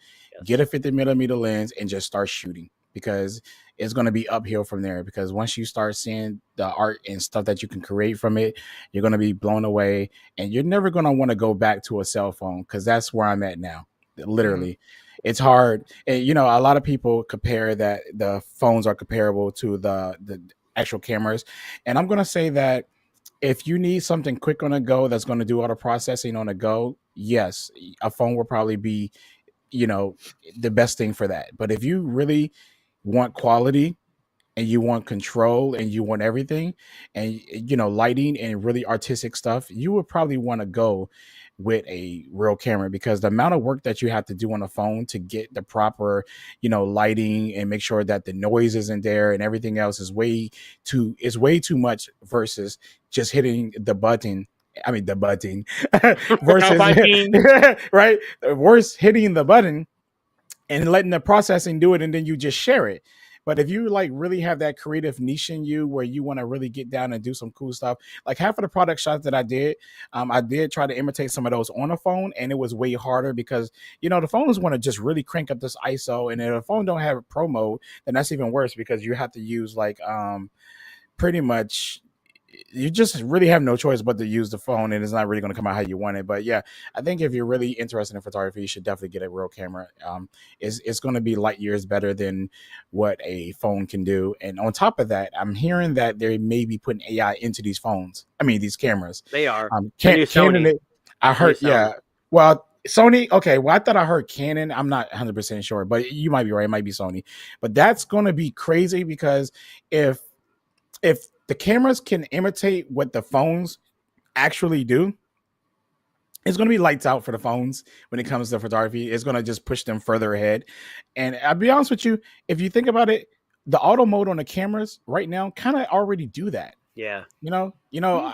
get a 50mm lens and just start shooting because it's going to be uphill from there. Because once you start seeing the art and stuff that you can create from it, you're going to be blown away and you're never going to want to go back to a cell phone because that's where I'm at now. Literally, it's hard. And, a lot of people compare that the phones are comparable to the actual cameras. And I'm going to say that if you need something quick on the go that's going to do all the processing on the go, yes, a phone will probably be, the best thing for that. But if you really want quality and you want control and you want everything and, lighting and really artistic stuff, you would probably want to go with a real camera because the amount of work that you have to do on a phone to get the proper, lighting and make sure that the noise isn't there and everything else is way too much versus just hitting the button. I mean, the button versus right. Worse hitting the button and letting the processing do it. And then you just share it. But if you really have that creative niche in you where you want to really get down and do some cool stuff, like half of the product shots that I did try to imitate some of those on a phone, and it was way harder because, the phones want to just really crank up this ISO, and if the phone don't have a pro mode, then that's even worse because you have to use pretty much you just really have no choice but to use the phone, and it's not really going to come out how you want it. But yeah, I think if you're really interested in photography, you should definitely get a real camera. It's going to be light years better than what a phone can do. And on top of that, I'm hearing that they may be putting AI into these phones. I mean, these cameras. They are. Canon, I heard, yeah. Well, Sony, okay. Well, I thought I heard Canon. I'm not 100% sure, but you might be right. It might be Sony. But that's going to be crazy because if the cameras can imitate what the phones actually do, it's going to be lights out for the phones when it comes to photography. It's going to just push them further ahead. And I'll be honest with you, if you think about it, the auto mode on the cameras right now kind of already do that. Yeah. You know,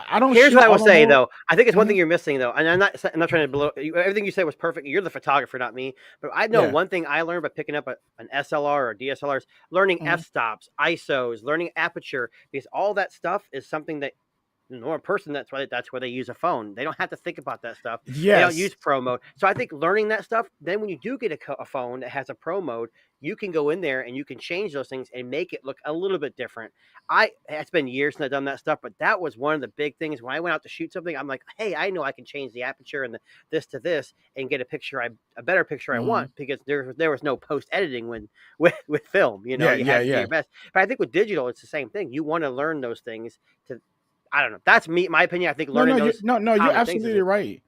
I don't. Here's what I will say, mode. though. I think it's one thing you're missing, though. And I'm not trying to blow you. Everything you said was perfect. You're the photographer, not me. But I know one thing I learned by picking up an SLR or DSLRs, learning f-stops, ISOs, learning aperture, because all that stuff is something that the normal person, that's where they use a phone. They don't have to think about that stuff. Yes. They don't use pro mode. So I think learning that stuff, then when you do get a phone that has a pro mode, you can go in there and you can change those things and make it look a little bit different. It's been years since I've done that stuff, but that was one of the big things when I went out to shoot something. I'm like, hey, I know I can change the aperture and this to this and get a better picture I want, because there was no post editing with film. You had to do your best. But I think with digital, it's the same thing. You want to learn those things to. I don't know. That's my opinion. I think learning those. You're absolutely right.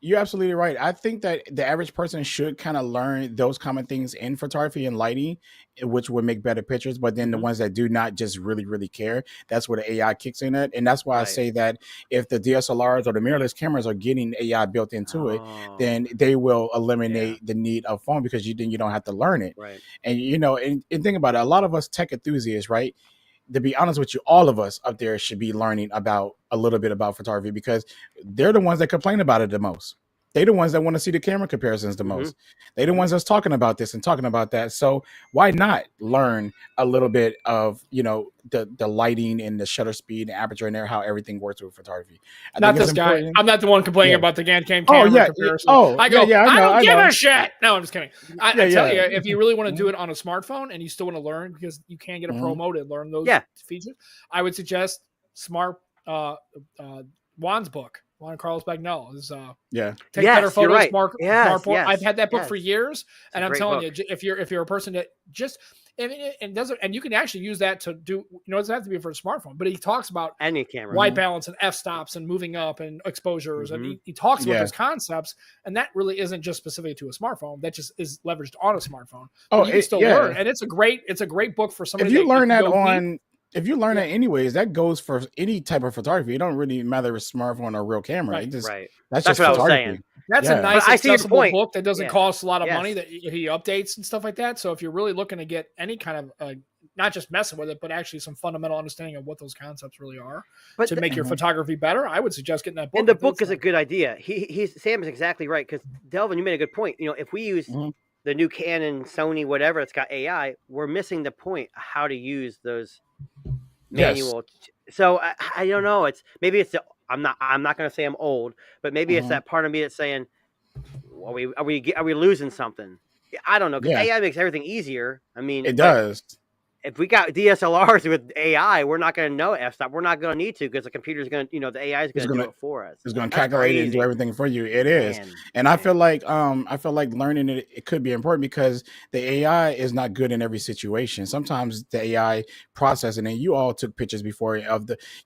You're absolutely right. I think that the average person should kind of learn those common things in photography and lighting, which would make better pictures. But then the ones that do not just really, really care, that's where the AI kicks in at. And that's why I say that if the DSLRs or the mirrorless cameras are getting AI built into it, then they will eliminate the need of phone, because you don't have to learn it. Right. And, and think about it. A lot of us tech enthusiasts, right? To be honest with you, all of us up there should be learning about a little bit about photography, because they're the ones that complain about it the most. They're the ones that want to see the camera comparisons the most. They're the ones that's talking about this and talking about that. So why not learn a little bit of, the lighting and the shutter speed and aperture and how everything works with photography? Not this guy. I'm not the one complaining about the GanCam camera comparison. I don't give a shit. No, I'm just kidding. I tell you, if you really want to do it on a smartphone and you still want to learn, because you can get a pro mode and learn those features, I would suggest Juan's book. Juan Carlos Bagnell is Take Better Photos, right. Smart Port. I've had that book for years, and I'm telling you, if you're a person that just and doesn't, and you can actually use that to do, it doesn't have to be for a smartphone, but he talks about any camera, white balance and f-stops and moving up and exposures, and he talks about those concepts, and that really isn't just specific to a smartphone. That just is leveraged on a smartphone. Oh, you can still learn, and it's a great book for somebody. If you learn that on. If you learn that anyways, that goes for any type of photography. It don't really matter if it's a smartphone or a real camera. Right. That's just what I was saying. That's a nice, accessible book that doesn't cost a lot of money, that he updates and stuff like that. So if you're really looking to get any kind of, not just messing with it, but actually some fundamental understanding of what those concepts really are to make your photography better, I would suggest getting that book. And the book is a good idea. Sam is exactly right, because Delvin, you made a good point. If we use the new Canon, Sony, whatever, it's got AI, we're missing the point of how to use those manual. So I don't know. I'm not going to say I'm old, but maybe it's that part of me that's saying, are we losing something? I don't know, because AI makes everything easier. I mean, it does. If we got DSLRs with AI, we're not going to know f-stop. We're not going to need to, because the computer's going to, the AI is going to do it for us. It's going to calculate it and do everything for you. It is. And I feel like learning it could be important, because the AI is not good in every situation. Sometimes the AI processing, and you all took pictures before you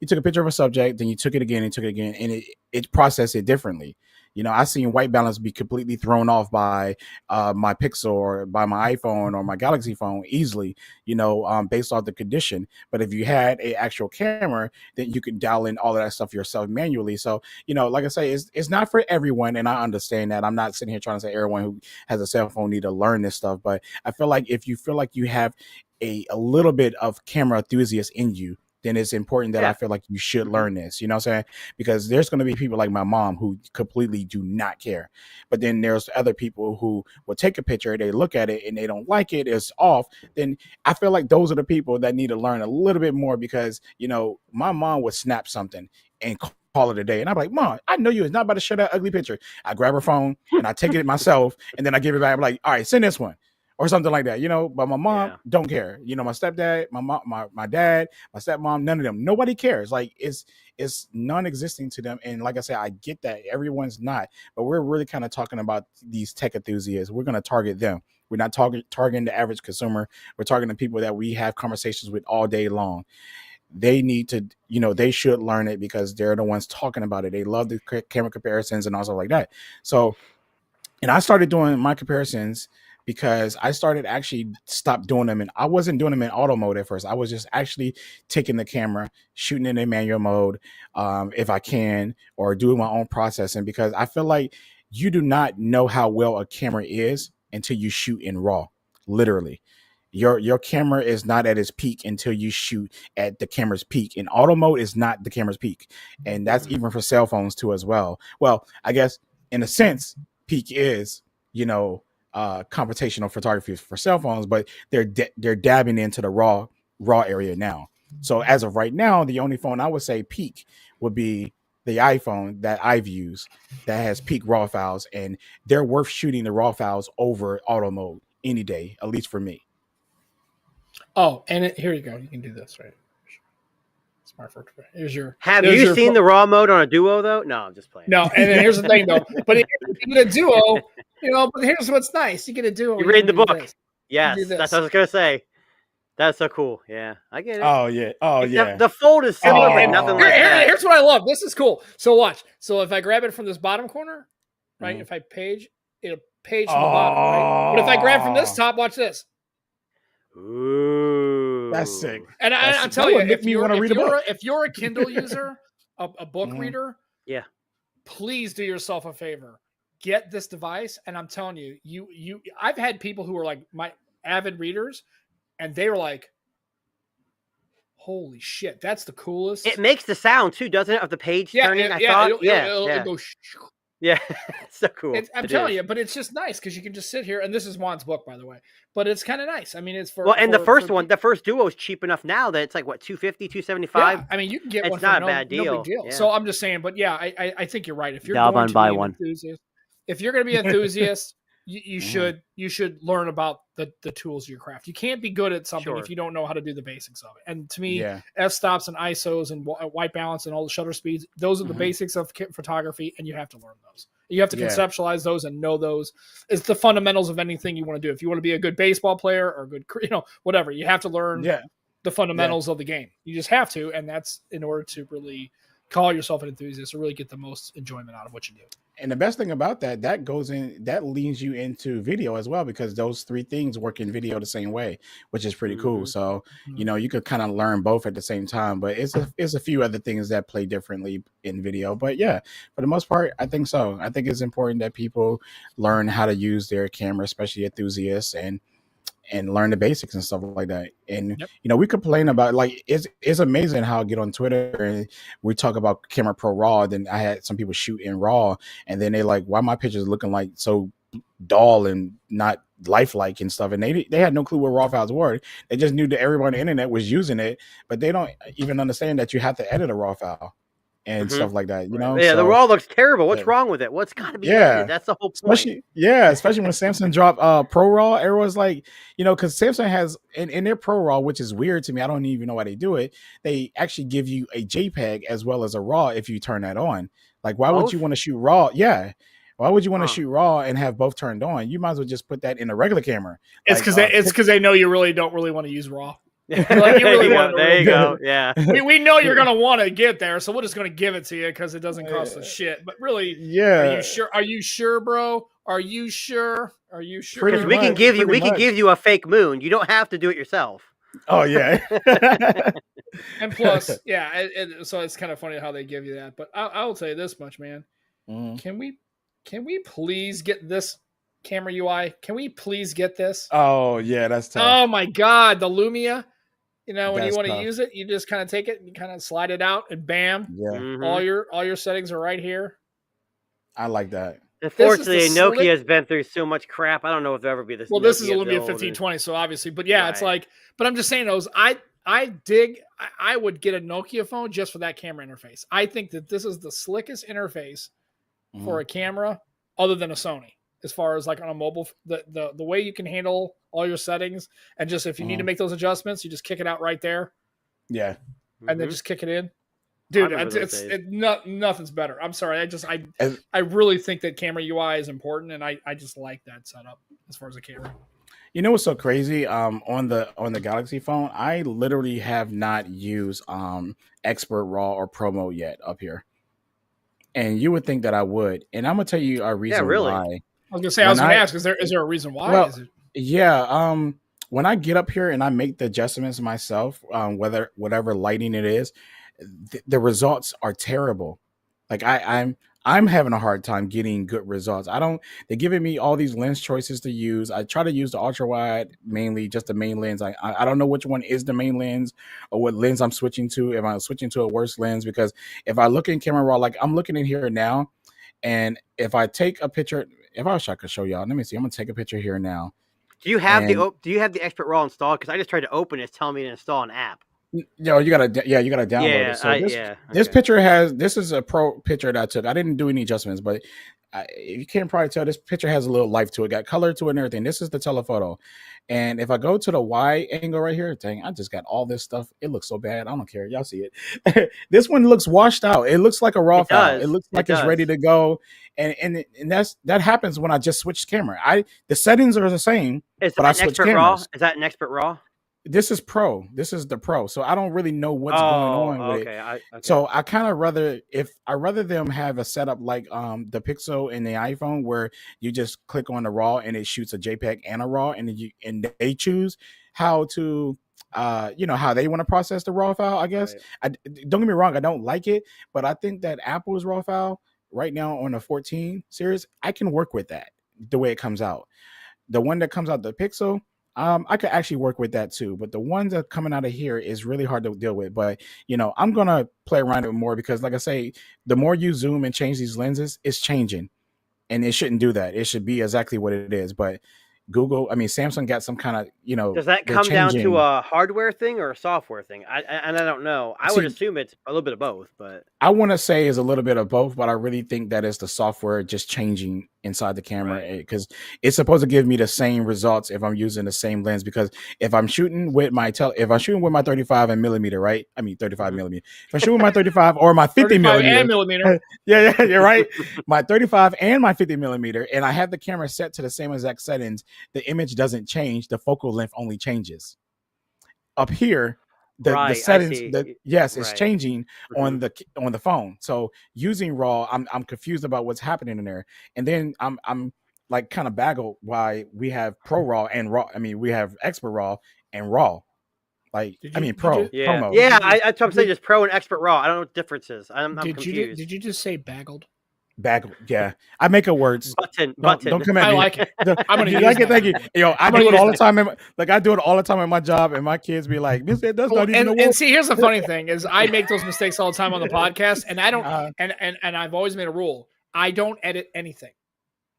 took a picture of a subject, then you took it again and it processed it differently. I've seen white balance be completely thrown off by my Pixel or by my iPhone or my Galaxy phone easily, based off the condition. But if you had an actual camera, then you could dial in all of that stuff yourself manually. So, like I say, it's not for everyone. And I understand that. I'm not sitting here trying to say everyone who has a cell phone need to learn this stuff. But I feel like if you feel like you have a little bit of camera enthusiast in you, then it's important that I feel like you should learn this, you know what I'm saying? Because there's going to be people like my mom who completely do not care. But then there's other people who will take a picture, they look at it and they don't like it, it's off. Then I feel like those are the people that need to learn a little bit more, because, my mom would snap something and call it a day. And I'm like, Mom, I know you is not about to show that ugly picture. I grab her phone and I take it myself, and then I give it back. I'm like, all right, send this one. Or something like that, but my mom don't care. My stepdad, my mom, my dad, my stepmom, none of them. Nobody cares. Like it's non-existing to them. And like I said, I get that everyone's not, but we're really kind of talking about these tech enthusiasts. We're going to target them. We're not targeting the average consumer. We're targeting the people that we have conversations with all day long. They need to, they should learn it, because they're the ones talking about it. They love the camera comparisons and also like that. So, and I started doing my comparisons because I started actually stopped doing them, and I wasn't doing them in auto mode at first. I was just actually taking the camera, shooting in manual mode, if I can, or doing my own processing, because I feel like you do not know how well a camera is until you shoot in RAW. Literally, your camera is not at its peak until you shoot at the camera's peak. And auto mode is not the camera's peak, and that's even for cell phones too as well. Well, I guess in a sense, peak is, computational photography for cell phones, but they're dabbing into the raw area now. So as of right now, the only phone I would say peak would be the iPhone that I've used that has peak raw files, and they're worth shooting the raw files over auto mode any day, at least for me. Oh, and here you go. You can do this, right? Smart for here's your. Have you seen the raw mode on a Duo though? No, I'm just playing. No, and then here's the thing though. But if you get a Duo, but here's what's nice. You get a Duo. You read the book. Yes, that's what I was gonna say. That's so cool. Yeah, I get it. Oh yeah. Oh yeah. The fold is similar, but nothing like that. Here's what I love. This is cool. So watch. So if I grab it from this bottom corner, right? If I page, it'll page from the bottom, right? But if I grab from this top, watch this. Ooh, that's sick. And I'll tell you, if you're a Kindle user, a book reader, yeah, please do yourself a favor. Get this device, and I'm telling you, I've had people who are like my avid readers, and they were like, "Holy shit, that's the coolest!" It makes the sound too, doesn't it, of the page turning? It'll go. Yeah, it's so cool. I'm telling you, but it's just nice because you can just sit here, and this is Juan's book, by the way. But it's kind of nice. I mean, it's for the first one, the first Duo is cheap enough now that it's like what, $250, $275. Yeah, I mean, you can get one. It's not a bad deal. No big deal. Yeah. So I'm just saying, but yeah, I think you're right. If you're going to be an enthusiast, if you're going to be an enthusiast, you should learn about the tools of your craft. You can't be good at something if you don't know how to do the basics of it. And to me, f-stops and ISOs and white balance and all the shutter speeds, those are the basics of photography, and you have to learn those. You have to conceptualize those and know those. It's the fundamentals of anything you want to do. If you want to be a good baseball player or a good, whatever, you have to learn the fundamentals of the game. You just have to, and that's in order to really call yourself an enthusiast or really get the most enjoyment out of what you do. And the best thing about that leads you into video as well, because those three things work in video the same way, which is pretty cool. So, you could kind of learn both at the same time, but it's a few other things that play differently in video. But yeah, for the most part, I think so. I think it's important that people learn how to use their camera, especially enthusiasts, and learn the basics and stuff like that. And we complain about, like, it's amazing how I get on Twitter and we talk about Camera Pro RAW. Then I had some people shoot in RAW, and then they like, why my pictures looking like so dull and not lifelike and stuff. And they had no clue what RAW files were. They just knew that everyone on the internet was using it, but they don't even understand that you have to edit a RAW file and stuff like that, Yeah, so, the RAW looks terrible. What's wrong with it? What's got to be edited? That's the whole point. Especially when Samsung dropped Pro RAW. Everyone's like, because Samsung has in their Pro RAW, which is weird to me. I don't even know why they do it. They actually give you a JPEG as well as a RAW if you turn that on. Like, why would you want to shoot RAW? Yeah. Why would you want to shoot RAW and have both turned on? You might as well just put that in a regular camera. It's because they know you really don't really want to use RAW. Like, there you go. Yeah, we know you're gonna want to get there, so we're just gonna give it to you because it doesn't cost us shit. But really, are you sure? Are you sure, bro? Are you sure? Because we can give you a fake moon. You don't have to do it yourself. Oh yeah. And plus, so it's kind of funny how they give you that. But I'll tell you this much, man. Can we please get this camera UI? Can we please get this? Oh yeah, that's tough. Oh my god, the Lumia. When that's you want to tough. use it, you just kind of take it and you kind of slide it out, and bam, all your settings are right here. I like that. Unfortunately, Nokia has been through so much crap. I don't know if there'll ever be this. Well, this is a Lumia 1520, so obviously, but yeah, it's like. But I'm just saying, those I would get a Nokia phone just for that camera interface. I think that this is the slickest interface for a camera, other than a Sony. As far as like on a mobile, the way you can handle all your settings, and just if you need to make those adjustments, you just kick it out right there. Yeah. And then just kick it in. Dude, nothing's better. I'm sorry. I really think that camera UI is important, and I just like that setup as far as a camera. You know what's so crazy? On the Galaxy phone, I literally have not used Expert RAW or Pro Mode yet up here. And you would think that I would. And I'm gonna tell you a reason why. I was gonna say, I was gonna ask, is there a reason why? Well, Yeah. When I get up here and I make the adjustments myself, whatever lighting it is, the results are terrible. Like I'm having a hard time getting good results. They're giving me all these lens choices to use. I try to use the ultra wide, mainly just the main lens. I don't know which one is the main lens or what lens I'm switching to. If I'm switching to a worse lens, because if I look in camera raw, like I'm looking in here now, and if I take a picture, if I wish I could show y'all, let me see. I'm gonna take a picture here now. Do you have the Expert Raw installed? Because I just tried to open it. It's telling me to install an app. Yo, you gotta download it. So this picture this is a pro picture that I took. I didn't do any adjustments, but you can probably tell this picture has a little life to it. Got color to it and everything. This is the telephoto. And if I go to the wide angle right here, dang, I just got all this stuff. It looks so bad. I don't care. Y'all see it. This one looks washed out. It looks like a raw file. It looks like it's ready to go. And that happens when I just switch camera. The settings are the same, but I switch cameras. Is that an Expert Raw? This is Pro. This is the Pro. So I don't really know what's going on with it. So I kind of rather them have a setup like the Pixel and the iPhone, where you just click on the RAW and it shoots a JPEG and a RAW, and they choose how to how they want to process the RAW file. I guess. Right. Don't get me wrong, I don't like it, but I think that Apple's RAW file right now on the 14 series, I can work with that the way it comes out. The one that comes out the Pixel, I could actually work with that too, but the ones that are coming out of here is really hard to deal with. But I'm gonna play around with it more, because, like I say, the more you zoom and change these lenses, it's changing, and it shouldn't do that. It should be exactly what it is. But Samsung got some kind of Does that come down to a hardware thing or a software thing? I don't know. I would assume it's a little bit of both, but I want to say it's a little bit of both. But I really think that it's the software just changing inside the camera, because it's supposed to give me the same results if I'm using the same lens. Because if I'm shooting with my 35 millimeter, right? I mean 35 millimeter. If I'm shooting with my 35 or my 50 millimeter, yeah, you're right. My 35 and my 50 millimeter, and I have the camera set to the same exact settings. The image doesn't change. The focal length only changes. Up here, the settings, it's changing on the phone. So using RAW, I'm confused about what's happening in there. And then I'm like kind of baggled why we have Pro RAW and RAW. I mean, we have Expert RAW and RAW. Pro. Yeah, mode. Yeah. I'm saying just Pro and Expert RAW. I don't know what the difference is. I'm confused. Did you just say baggled? Bag, yeah. I make up words. Button. Don't come at me. I like it. I'm gonna like it. Thank you. I do it all the time. I do it all the time at my job, and my kids be like, "This does not even know." And see, here's the funny thing: is I make those mistakes all the time on the podcast, and I don't. And I've always made a rule: I don't edit anything.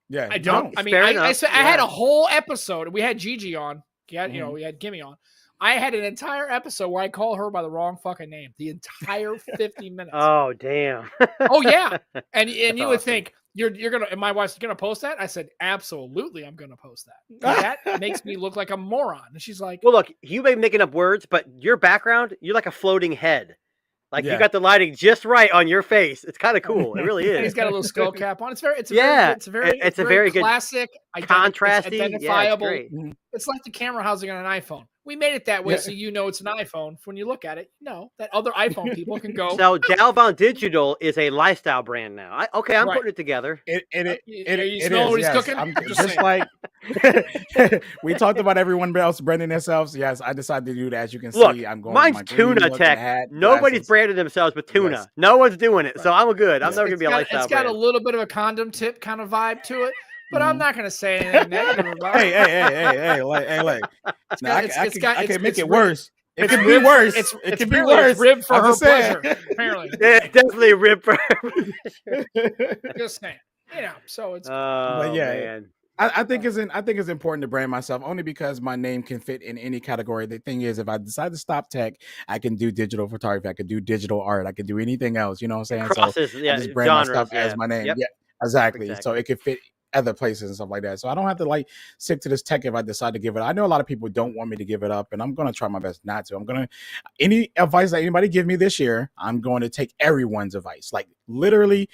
Yeah, I don't. I mean, I had a whole episode. We had Gigi on. We had Gimme on. I had an entire episode where I call her by the wrong fucking name. The entire 50 minutes. Oh, damn. Oh, yeah. And you would think you're gonna. And my wife's gonna post that. I said, absolutely, I'm gonna post that. That makes me look like a moron. And she's like, well, look, you may be making up words, but your background, you're like a floating head. Like you got the lighting just right on your face. It's kind of cool. It really is. He's got a little skull cap on. It's a very classic, good, contrasty, identifiable. Yeah, it's like the camera housing on an iPhone. We made it that way so it's an iPhone. When you look at it, that other iPhone people can go. So Galvan Digital is a lifestyle brand now. I'm putting it together. You smell what he's cooking? I'm just like we talked about everyone else branding themselves. Yes, I decided to do that. As you can see, I'm going. Mine's Tuna Tech. Nobody's branded themselves with tuna. Yes. No one's doing it. So I'm good. I'm never going to be a lifestyle brand. It's got a little bit of a condom tip kind of vibe to it. But I'm not going to say anything negative about it. Hey, I can make it worse. It can be worse. It can be worse. It's ribbed for her pleasure, apparently. Yeah, it's definitely ribbed for her pleasure. Just saying. So it's. But yeah, man. I think it's important to brand myself, only because my name can fit in any category. The thing is, if I decide to stop tech, I can do digital photography. I could do digital art. I could do anything else. You know what I'm saying? Crosses, I just brand genres, my stuff as my name. Yep. Yeah, exactly. So it could fit other places and stuff like that. So I don't have to stick to this tech if I decide to give it. I know a lot of people don't want me to give it up, and I'm going to try my best not to. Any advice that anybody give me this year, I'm going to take everyone's advice, like literally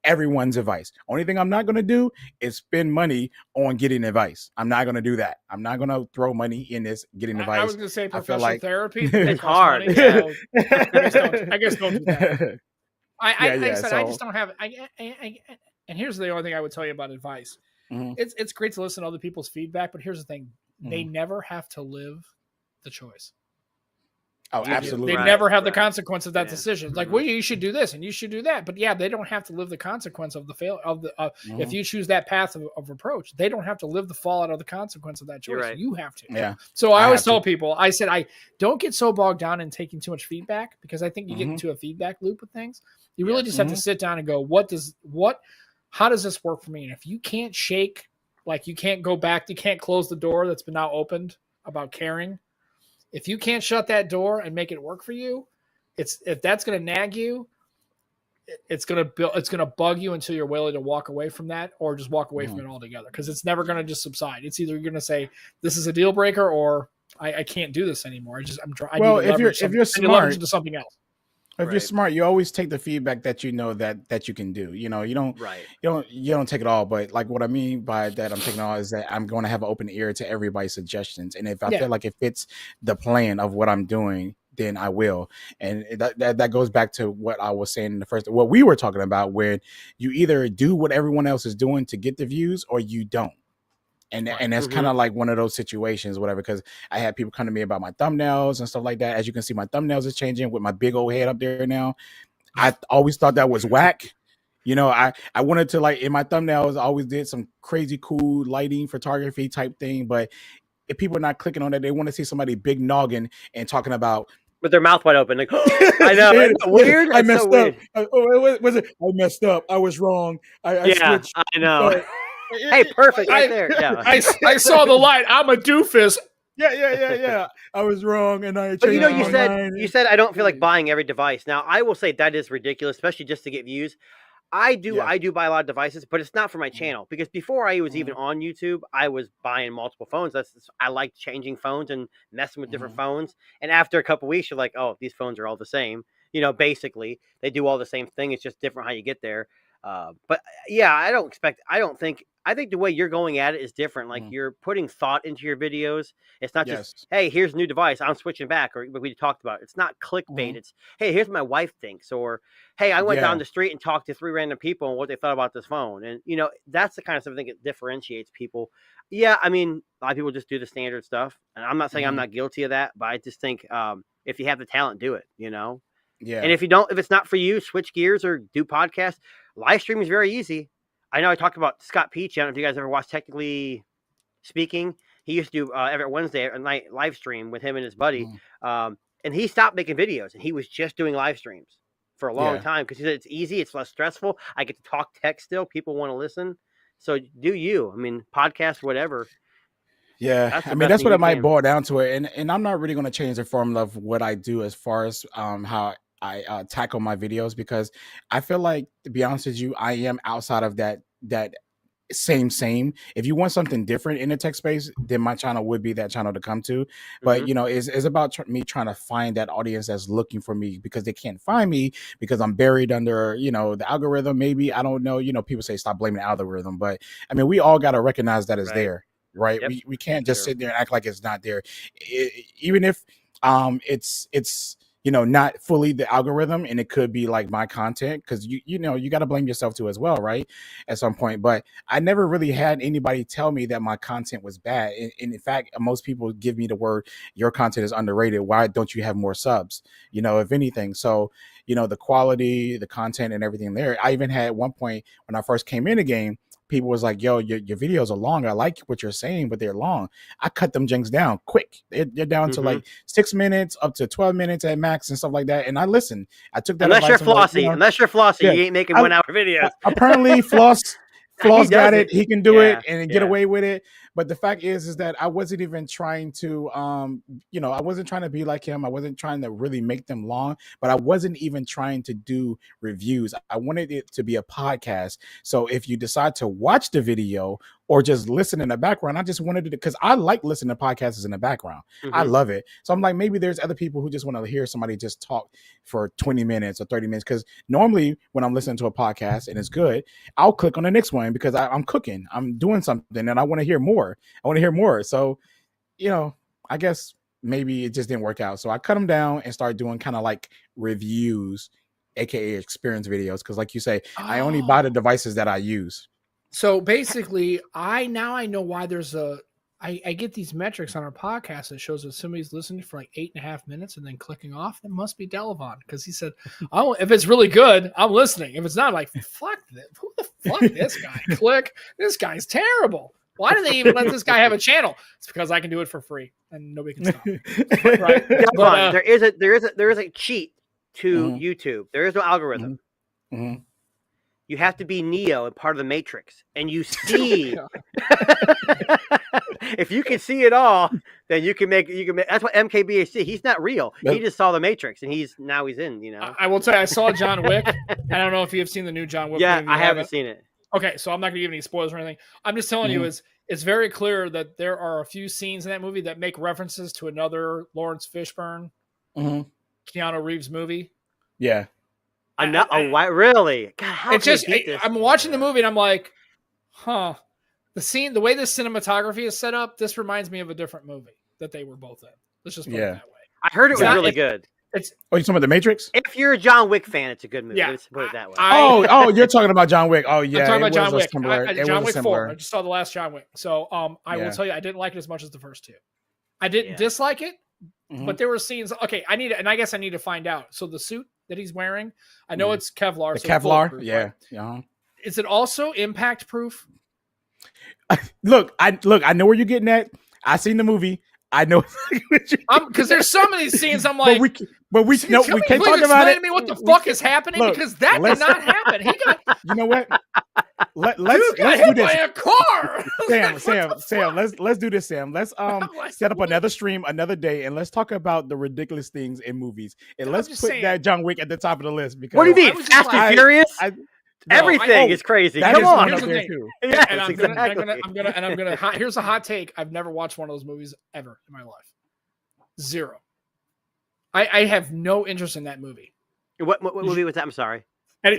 everyone's advice. Only thing I'm not going to do is spend money on getting advice. I'm not going to do that. I'm not going to throw money in this getting advice. I was going to say professional therapy. It's hard. Money, so I guess don't do that. I just don't have and here's the only thing I would tell you about advice. Mm-hmm. It's great to listen to other people's feedback, but here's the thing. they never have to live the choice. Oh, absolutely. They never have the consequence of that decision. It's like, well, you should do this and you should do that. But yeah, they don't have to live the consequence of the fail of the if you choose that path of approach, they don't have to live the fallout of the consequence of that choice. Right. You have to. Yeah. So I always tell people, I said, I don't get so bogged down in taking too much feedback, because I think you get into a feedback loop with things. You really just have to sit down and go, how does this work for me? And if you can't shake, like you can't go back, you can't close the door that's been now opened about caring. If you can't shut that door and make it work for you, if that's going to nag you, it's going to bug you until you're willing to walk away from that, or just walk away from it altogether, because it's never going to just subside. It's either you're going to say this is a deal breaker, or I can't do this anymore. If you're smart, into something else. If you're smart, you always take the feedback that you know that you can do. You don't take it all. But like what I mean by that, I'm taking it all is that I'm going to have an open ear to everybody's suggestions, and if I feel like it fits the plan of what I'm doing, then I will. And that goes back to what I was saying in the first, what we were talking about, where you either do what everyone else is doing to get the views, or you don't. And that's kind of like one of those situations, whatever, because I had people come to me about my thumbnails and stuff like that. As you can see, my thumbnails is changing with my big old head up there now. I always thought that was whack. I wanted to, like, in my thumbnails, I always did some crazy cool lighting photography type thing. But if people are not clicking on that, they want to see somebody big noggin and talking about with their mouth wide open, like, I know, it's weird. I messed up. I messed up. I was wrong. I switched. I know. Hey, perfect, right there. Yeah. I saw the light. I'm a doofus. Yeah. I was wrong, and I. But you said I don't feel like buying every device. Now, I will say that is ridiculous, especially just to get views. I do buy a lot of devices, but it's not for my channel, because before I was even on YouTube, I was buying multiple phones. I like changing phones and messing with different phones. And after a couple of weeks, you're like, oh, these phones are all the same. Basically, they do all the same thing. It's just different how you get there. But yeah, I think the way you're going at it is different. Like you're putting thought into your videos. It's not just, hey, here's a new device, I'm switching back, or what we talked about. It's not clickbait. It's, hey, here's what my wife thinks, or hey, I went down the street and talked to 3 random people and what they thought about this phone. And that's the kind of stuff I think it differentiates people. Yeah, I mean, a lot of people just do the standard stuff, and I'm not saying I'm not guilty of that, but I just think if you have the talent, do it. Yeah. And if it's not for you, switch gears or do podcasts. Live stream is very easy. I know I talked about Scott Peach. I don't know if you guys ever watched Technically Speaking. He used to do every Wednesday night live stream with him and his buddy. And he stopped making videos, and he was just doing live streams for a long time, because he said it's easy. It's less stressful. I get to talk tech still. People want to listen. So do you. I mean, podcast, whatever. Yeah. I mean, that's what it might boil down to it. And I'm not really going to change the formula of what I do as far as how I tackle my videos, because I feel like, to be honest with you, I am outside of that same. If you want something different in the tech space, then my channel would be that channel to come to. But it's about me trying to find that audience that's looking for me, because they can't find me because I'm buried under the algorithm. Maybe, I don't know. People say stop blaming the algorithm, but I mean, we all got to recognize that it's there, right? Yep. We can't just sit there and act like it's not there, even if it's not fully the algorithm, and it could be like my content, because you got to blame yourself too as well, right? At some point. But I never really had anybody tell me that my content was bad. And in fact, most people give me the word, your content is underrated. Why don't you have more subs? If anything. So, the quality, the content, and everything there. I even had at one point when I first came in the game, people was like, yo, your videos are long. I like what you're saying, but they're long. I cut them jinx down quick. They're down to like 6 minutes up to 12 minutes at max and stuff like that. And I listened. I took that. Unless you're flossy, you ain't making 1 hour videos. Apparently Floss got it. He can do it and get away with it. But the fact is that I wasn't even trying to, I wasn't trying to be like him. I wasn't trying to really make them long, but I wasn't even trying to do reviews. I wanted it to be a podcast. So if you decide to watch the video or just listen in the background, I just wanted to, because I like listening to podcasts in the background. I love it. So I'm like, maybe there's other people who just want to hear somebody just talk for 20 minutes or 30 minutes. Because normally when I'm listening to a podcast and it's good, I'll click on the next one because I'm cooking, I'm doing something, and I want to hear more. So, I guess maybe it just didn't work out. So I cut them down and started doing kind of like reviews, aka experience videos. Because like you say, I only buy the devices that I use. So basically, I know why there's a I get these metrics on our podcast that shows that somebody's listening for like 8.5 minutes and then clicking off. It must be Delavon because he said, "Oh, if it's really good, I'm listening. If it's not, like fuck this. Who the fuck this guy? Click. This guy's terrible. Why do they even let this guy have a channel? It's because I can do it for free and nobody can stop." Right? But, there is a cheat to YouTube. There is no algorithm. Mm-hmm. You have to be Neo and part of the Matrix, and you see. If you can see it all, then you can make. That's what MKBHD. He's not real. He just saw the Matrix, and he's in. You know. I will tell you, I saw John Wick. I don't know if you have seen the new John Wick. Yeah, I haven't seen it. Okay, so I'm not going to give any spoilers or anything. I'm just telling you, it's very clear that there are a few scenes in that movie that make references to another Lawrence Fishburne, Keanu Reeves movie. Yeah. Why really? God, how it's just I'm watching the movie and I'm like, huh. The way this cinematography is set up, this reminds me of a different movie that they were both in. Let's just put it that way. I heard it was really good. You talking about The Matrix? If you're a John Wick fan, it's a good movie. Yeah. Let's put it that way. You're talking about John Wick. Oh yeah, I'm talking about John Wick. John Wick 4. Similar. I just saw the last John Wick. So I will tell you, I didn't like it as much as the first two. I didn't dislike it, but there were scenes. Okay, I guess I need to find out. So the suit that he's wearing, I know it's Kevlar. The Kevlar, yeah. Right? Is it also impact proof? Look, I know where you're getting at. I seen the movie. I know because there's some of these scenes I'm like, we can't talk about it. To me what the fuck is happening because that did not happen. He got. You know what? Let's hit do this. By a car. Sam. Let's do this, Sam. Let's set up another stream another day and let's talk about the ridiculous things in movies and let's put that John Wick at the top of the list. Because what do you mean? Fast and Furious? Everything is crazy. Come on. Here's the thing. Yes, and I'm exactly. gonna. Here's a hot take. I've never watched one of those movies ever in my life. Zero. I have no interest in that movie. What movie was that? I'm sorry.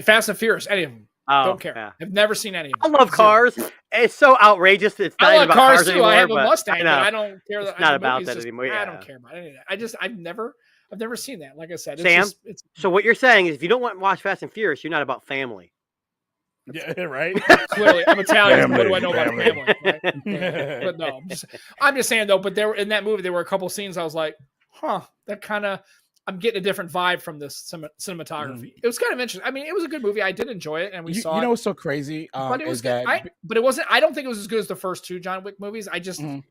Fast and Furious. Any of them. Oh, don't care. Yeah. I've never seen any of them. I love cars. It's so outrageous. It's not even about cars too. anymore. I have a Mustang, but I don't care. It's not about that anymore. Yeah. I don't care about any of that. I've never seen that. Like I said, Sam. So what you're saying is, if you don't want to watch Fast and Furious, you're not about family. Yeah, right. Clearly, I'm Italian. What do I know about family? Right? But no, I'm just saying though. But there in that movie, there were a couple scenes I was like, huh, that kind of. I'm getting a different vibe from this cinematography. It was kind of interesting. I mean, it was a good movie. I did enjoy it, and we saw. You know what's so crazy? But it was good. But it wasn't. I don't think it was as good as the first two John Wick movies. I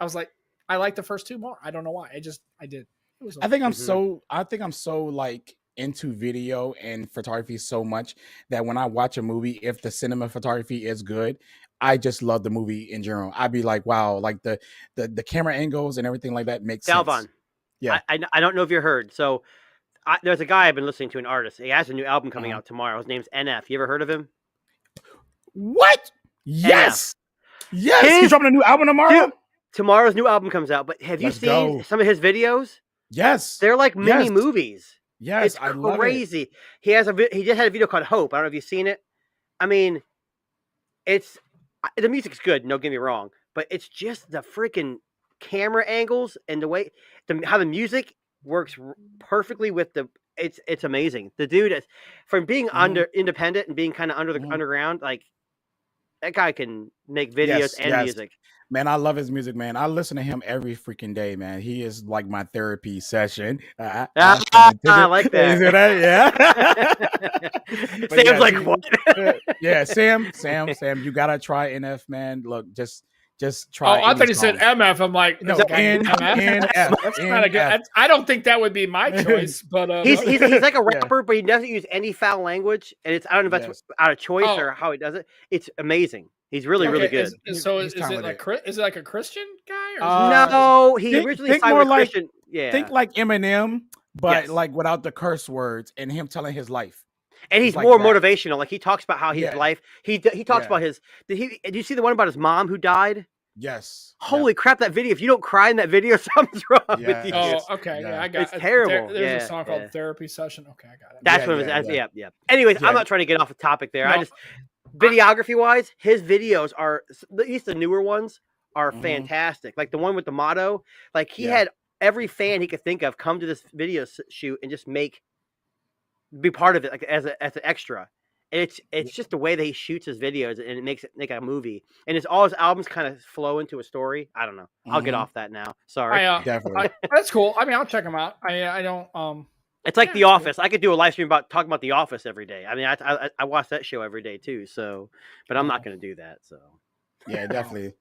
was like, I like the first two more. I don't know why. I did. It was. I think I'm so like into video and photography so much that when I watch a movie, if the cinema photography is good, I just love the movie in general. I'd be like, wow, like the camera angles and everything like that makes sense. Dalvon. Yeah, I don't know if you heard. So there's a guy I've been listening to, an artist. He has a new album coming out tomorrow. His name's NF. You ever heard of him? What? Yes. NF. Yes. He's dropping a new album tomorrow? Dude, tomorrow's new album comes out. But have you seen some of his videos? Yes. They're like mini movies. Yes, it's crazy. He just had a video called Hope. I don't know if you've seen it. I mean, the music's good. Don't get me wrong, but it's just the freaking camera angles and the way how the music works perfectly with it's amazing. The dude is from being independent and being kind of under the underground, like that guy can make videos and music. Man, I love his music, man. I listen to him every freaking day, man. He is like my therapy session. I like that. Yeah. Sam's like, what? Yeah, Sam, you gotta try NF, man. Look, just try. Oh, I thought he said MF. I'm like, no, NF. That's kind of good. I don't think that would be my choice, but he's like a rapper, but he doesn't use any foul language, and I don't know if that's out of choice or how he does it. It's amazing. He's really good. Is it like a Christian guy? No, he originally signed with Christian. Yeah, think like Eminem, but like without the curse words and him telling his life. And he's more motivational. Like he talks about how his life. He talks about his. Did you see the one about his mom who died? Yes. Holy crap! That video. If you don't cry in that video, something's wrong with you. Oh, okay. Yeah, I got it. It's terrible. There's a song called Therapy Session. Okay, I got it. That's what it was. Yeah. Anyways, I'm not trying to get off the topic there. No. Videography wise, his videos are, at least the newer ones, are fantastic. Like the one with the motto, like he had every fan he could think of come to this video shoot and just be part of it, like as an extra. it's just the way that he shoots his videos, and it makes it like a movie. And it's all his albums kind of flow into a story. I don't know. I'll get off that now. Sorry. Definitely. That's cool. I mean, I'll check them out. I don't. It's like The Office. Cool. I could do a live stream talking about The Office every day. I mean, I watch that show every day too. So, but I'm not going to do that. So. Yeah, definitely.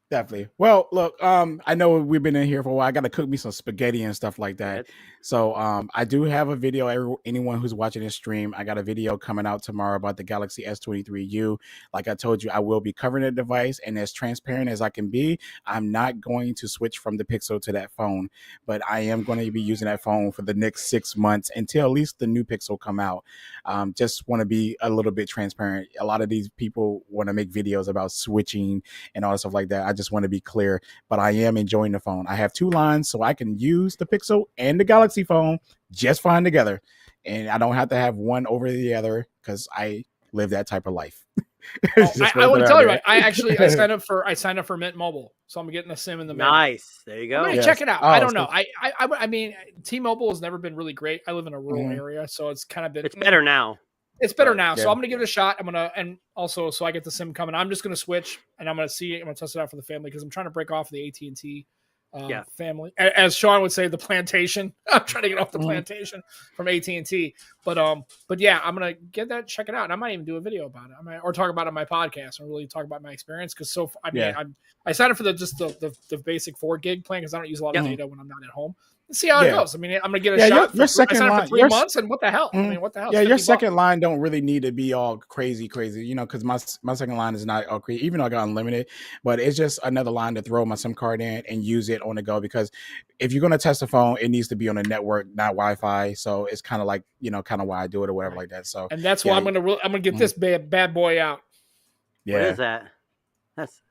Definitely. Well, look, I know we've been in here for a while. I got to cook me some spaghetti and stuff like that. So I do have a video. Anyone who's watching this stream, I got a video coming out tomorrow about the Galaxy S23U. Like I told you, I will be covering the device, and as transparent as I can be, I'm not going to switch from the Pixel to that phone, but I am going to be using that phone for the next 6 months until at least the new Pixel come out. Just want to be a little bit transparent. A lot of these people want to make videos about switching and all that stuff like that. I just want to be clear, but I am enjoying the phone. I have 2 lines, so I can use the Pixel and the Galaxy phone just fine together, and I don't have to have one over the other because I live that type of life. I want to tell you, right? I signed up for Mint Mobile, so I'm getting a SIM in the Mint. Nice, there you go. I'm gonna check it out. I don't know. I mean, T-Mobile has never been really great. I live in a rural area, so it's kind of been. It's better now. It's better now, so I'm gonna give it a shot. And also, so I get the SIM coming. I'm just gonna switch, and I'm gonna test it out for the family because I'm trying to break off the AT&T family. As Sean would say, the plantation. I'm trying to get off the plantation from AT&T. But yeah, I'm gonna check it out, and I might even do a video about it. Or talk about it on my podcast and really talk about my experience. Because I signed up for the basic 4 gig plan because I don't use a lot of data when I'm not at home. Let's see how it goes. I mean, I'm gonna get a shot. Your second line, for 3 months, and what the hell? I mean, what the hell? Yeah, your second line don't really need to be all crazy, you know, because my second line is not all crazy, even though I got unlimited, but it's just another line to throw my SIM card in and use it on the go. Because if you're gonna test the phone, it needs to be on a network, not Wi-Fi. So it's kind of like, you know, kind of why I do it or whatever like that. So and that's why I'm gonna get this bad boy out. Yeah. What is that? That's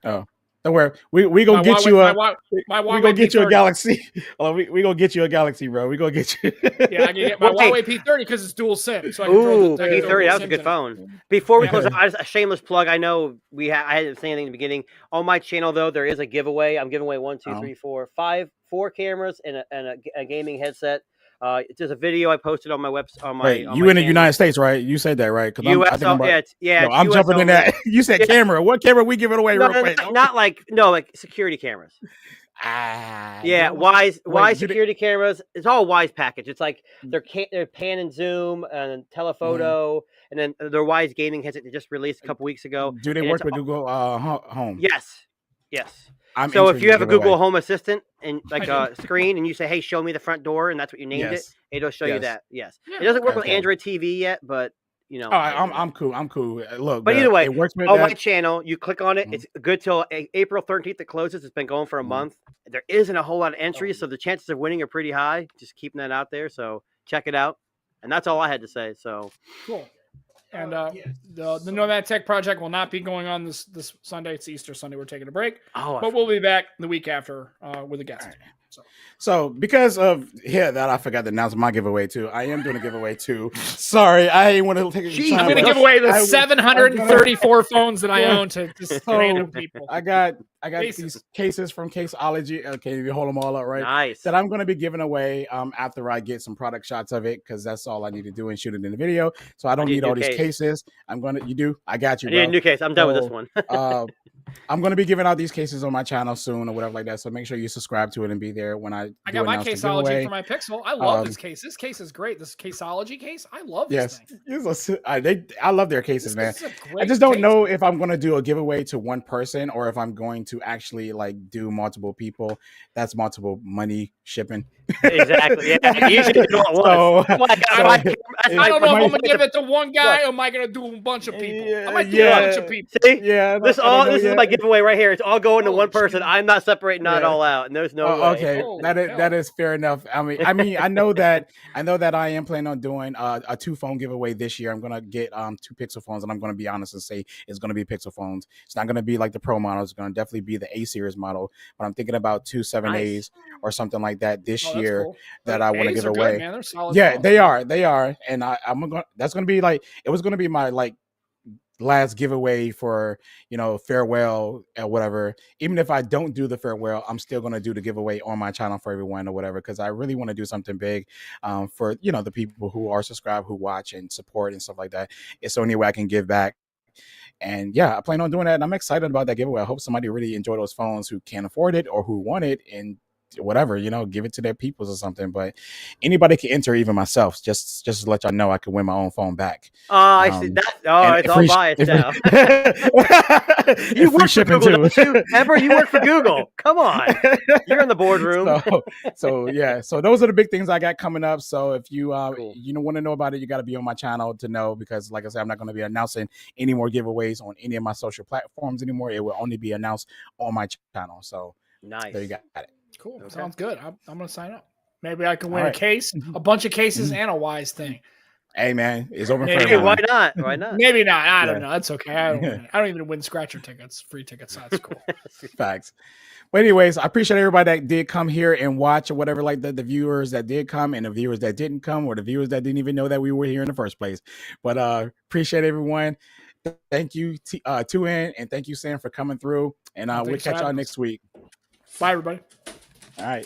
don't worry, we gonna get you we gonna get you a Galaxy. We gonna get you a Galaxy, bro. We gonna get you. Yeah, I can get my Huawei P30 because it's dual SIM. So I can P30, that was a good phone. Before we close out, a shameless plug. I know I didn't say anything in the beginning. On my channel though, there is a giveaway. I'm giving away 1, 2, 3, 4, 5, 4 cameras and a gaming headset. It's just a video I posted on my website. You in the United States, right? You said that, right? US, I'm jumping in that. You said camera. What camera we giving away? Real quick? Not like security cameras. Wise security cameras. It's all Wise package. It's like they're pan and zoom and telephoto, and then their Wise gaming headset they just released a couple weeks ago. Do they work with Google Home? Yes. So if you have a Google Home Assistant and like a screen, and you say, "Hey, show me the front door," and that's what you named it, it'll show you that. Yes, it doesn't work with Android TV yet, but you know. I'm cool. Look, but either way, it works with my channel, you click on it. It's good till April 13th. It closes. It's been going for a month. There isn't a whole lot of entries, so the chances of winning are pretty high. Just keeping that out there. So check it out. And that's all I had to say. So cool. And the Nomad Tech Project will not be going on this Sunday. It's Easter Sunday. We're taking a break. But we'll be back the week after with a guest. Right. So because of that, I forgot to announce my giveaway too. I am doing a giveaway too. Sorry, I ain't want to take a I'm going to give away the 734 phones that I own to just random people. I got these cases from Caseology. Okay, you hold them all up, right? Nice. That I'm going to be giving away after I get some product shots of it, because that's all I need to do and shoot it in the video. So I don't need all these cases. You do? I got you, bro. I need a new case. I'm done with this one. I'm going to be giving out these cases on my channel soon or whatever like that. So make sure you subscribe to it and be there when I got my Caseology for my Pixel. I love this case. This case is great. This Caseology case. I love this thing. I love their cases, man. I just don't know if I'm going to do a giveaway to one person or if I'm going to actually like do multiple people. That's multiple money shipping. Exactly. Yeah. You should do it once. I don't know if I'm going to give it to one guy or am I going to do a bunch of people? I might do a bunch of people. See? Yeah. This is my giveaway right here. It's all going to one person. I'm not separating that all out, and there's no way. Okay, that is fair enough. I mean, I know that I am planning on doing a 2-phone giveaway this year. I'm gonna get 2 Pixel phones, and I'm gonna be honest and say it's gonna be Pixel phones. It's not gonna be like the Pro model. It's gonna definitely be the A series model. But I'm thinking about 2 7As or something like that this year that I want to give away. Good, man. Yeah, they are, and I'm gonna. That's gonna be like it was gonna be my like last giveaway for, farewell or whatever. Even if I don't do the farewell, I'm still going to do the giveaway on my channel for everyone or whatever, because I really want to do something big for, the people who are subscribed, who watch and support and stuff like that. It's the only way I can give back. And yeah, I plan on doing that. And I'm excited about that giveaway. I hope somebody really enjoyed those phones who can't afford it or who want it, and whatever, give it to their peoples or something. But anybody can enter, even myself, just to let y'all know I can win my own phone back. I see that. It's all biased now. You work for Google, too. Emperor, you work for Google. Come on. You're in the boardroom. So those are the big things I got coming up. So if you want to know about it, you got to be on my channel to know, because like I said, I'm not going to be announcing any more giveaways on any of my social platforms anymore. It will only be announced on my channel. So nice. There you got it. Cool. Okay. Sounds good. I'm going to sign up. Maybe I can win a case, a bunch of cases, and a Wise thing. Hey man, it's open for everyone. Why not? Why not? Maybe not. I don't know. That's okay. I don't even win scratcher tickets, free tickets. So that's cool. Facts. But anyways, I appreciate everybody that did come here and watch or whatever, like the viewers that did come and the viewers that didn't come, or the viewers that didn't even know that we were here in the first place. But appreciate everyone. Thank you, 2N, and thank you, Sam, for coming through. And we'll catch y'all next week. Bye, everybody. All right.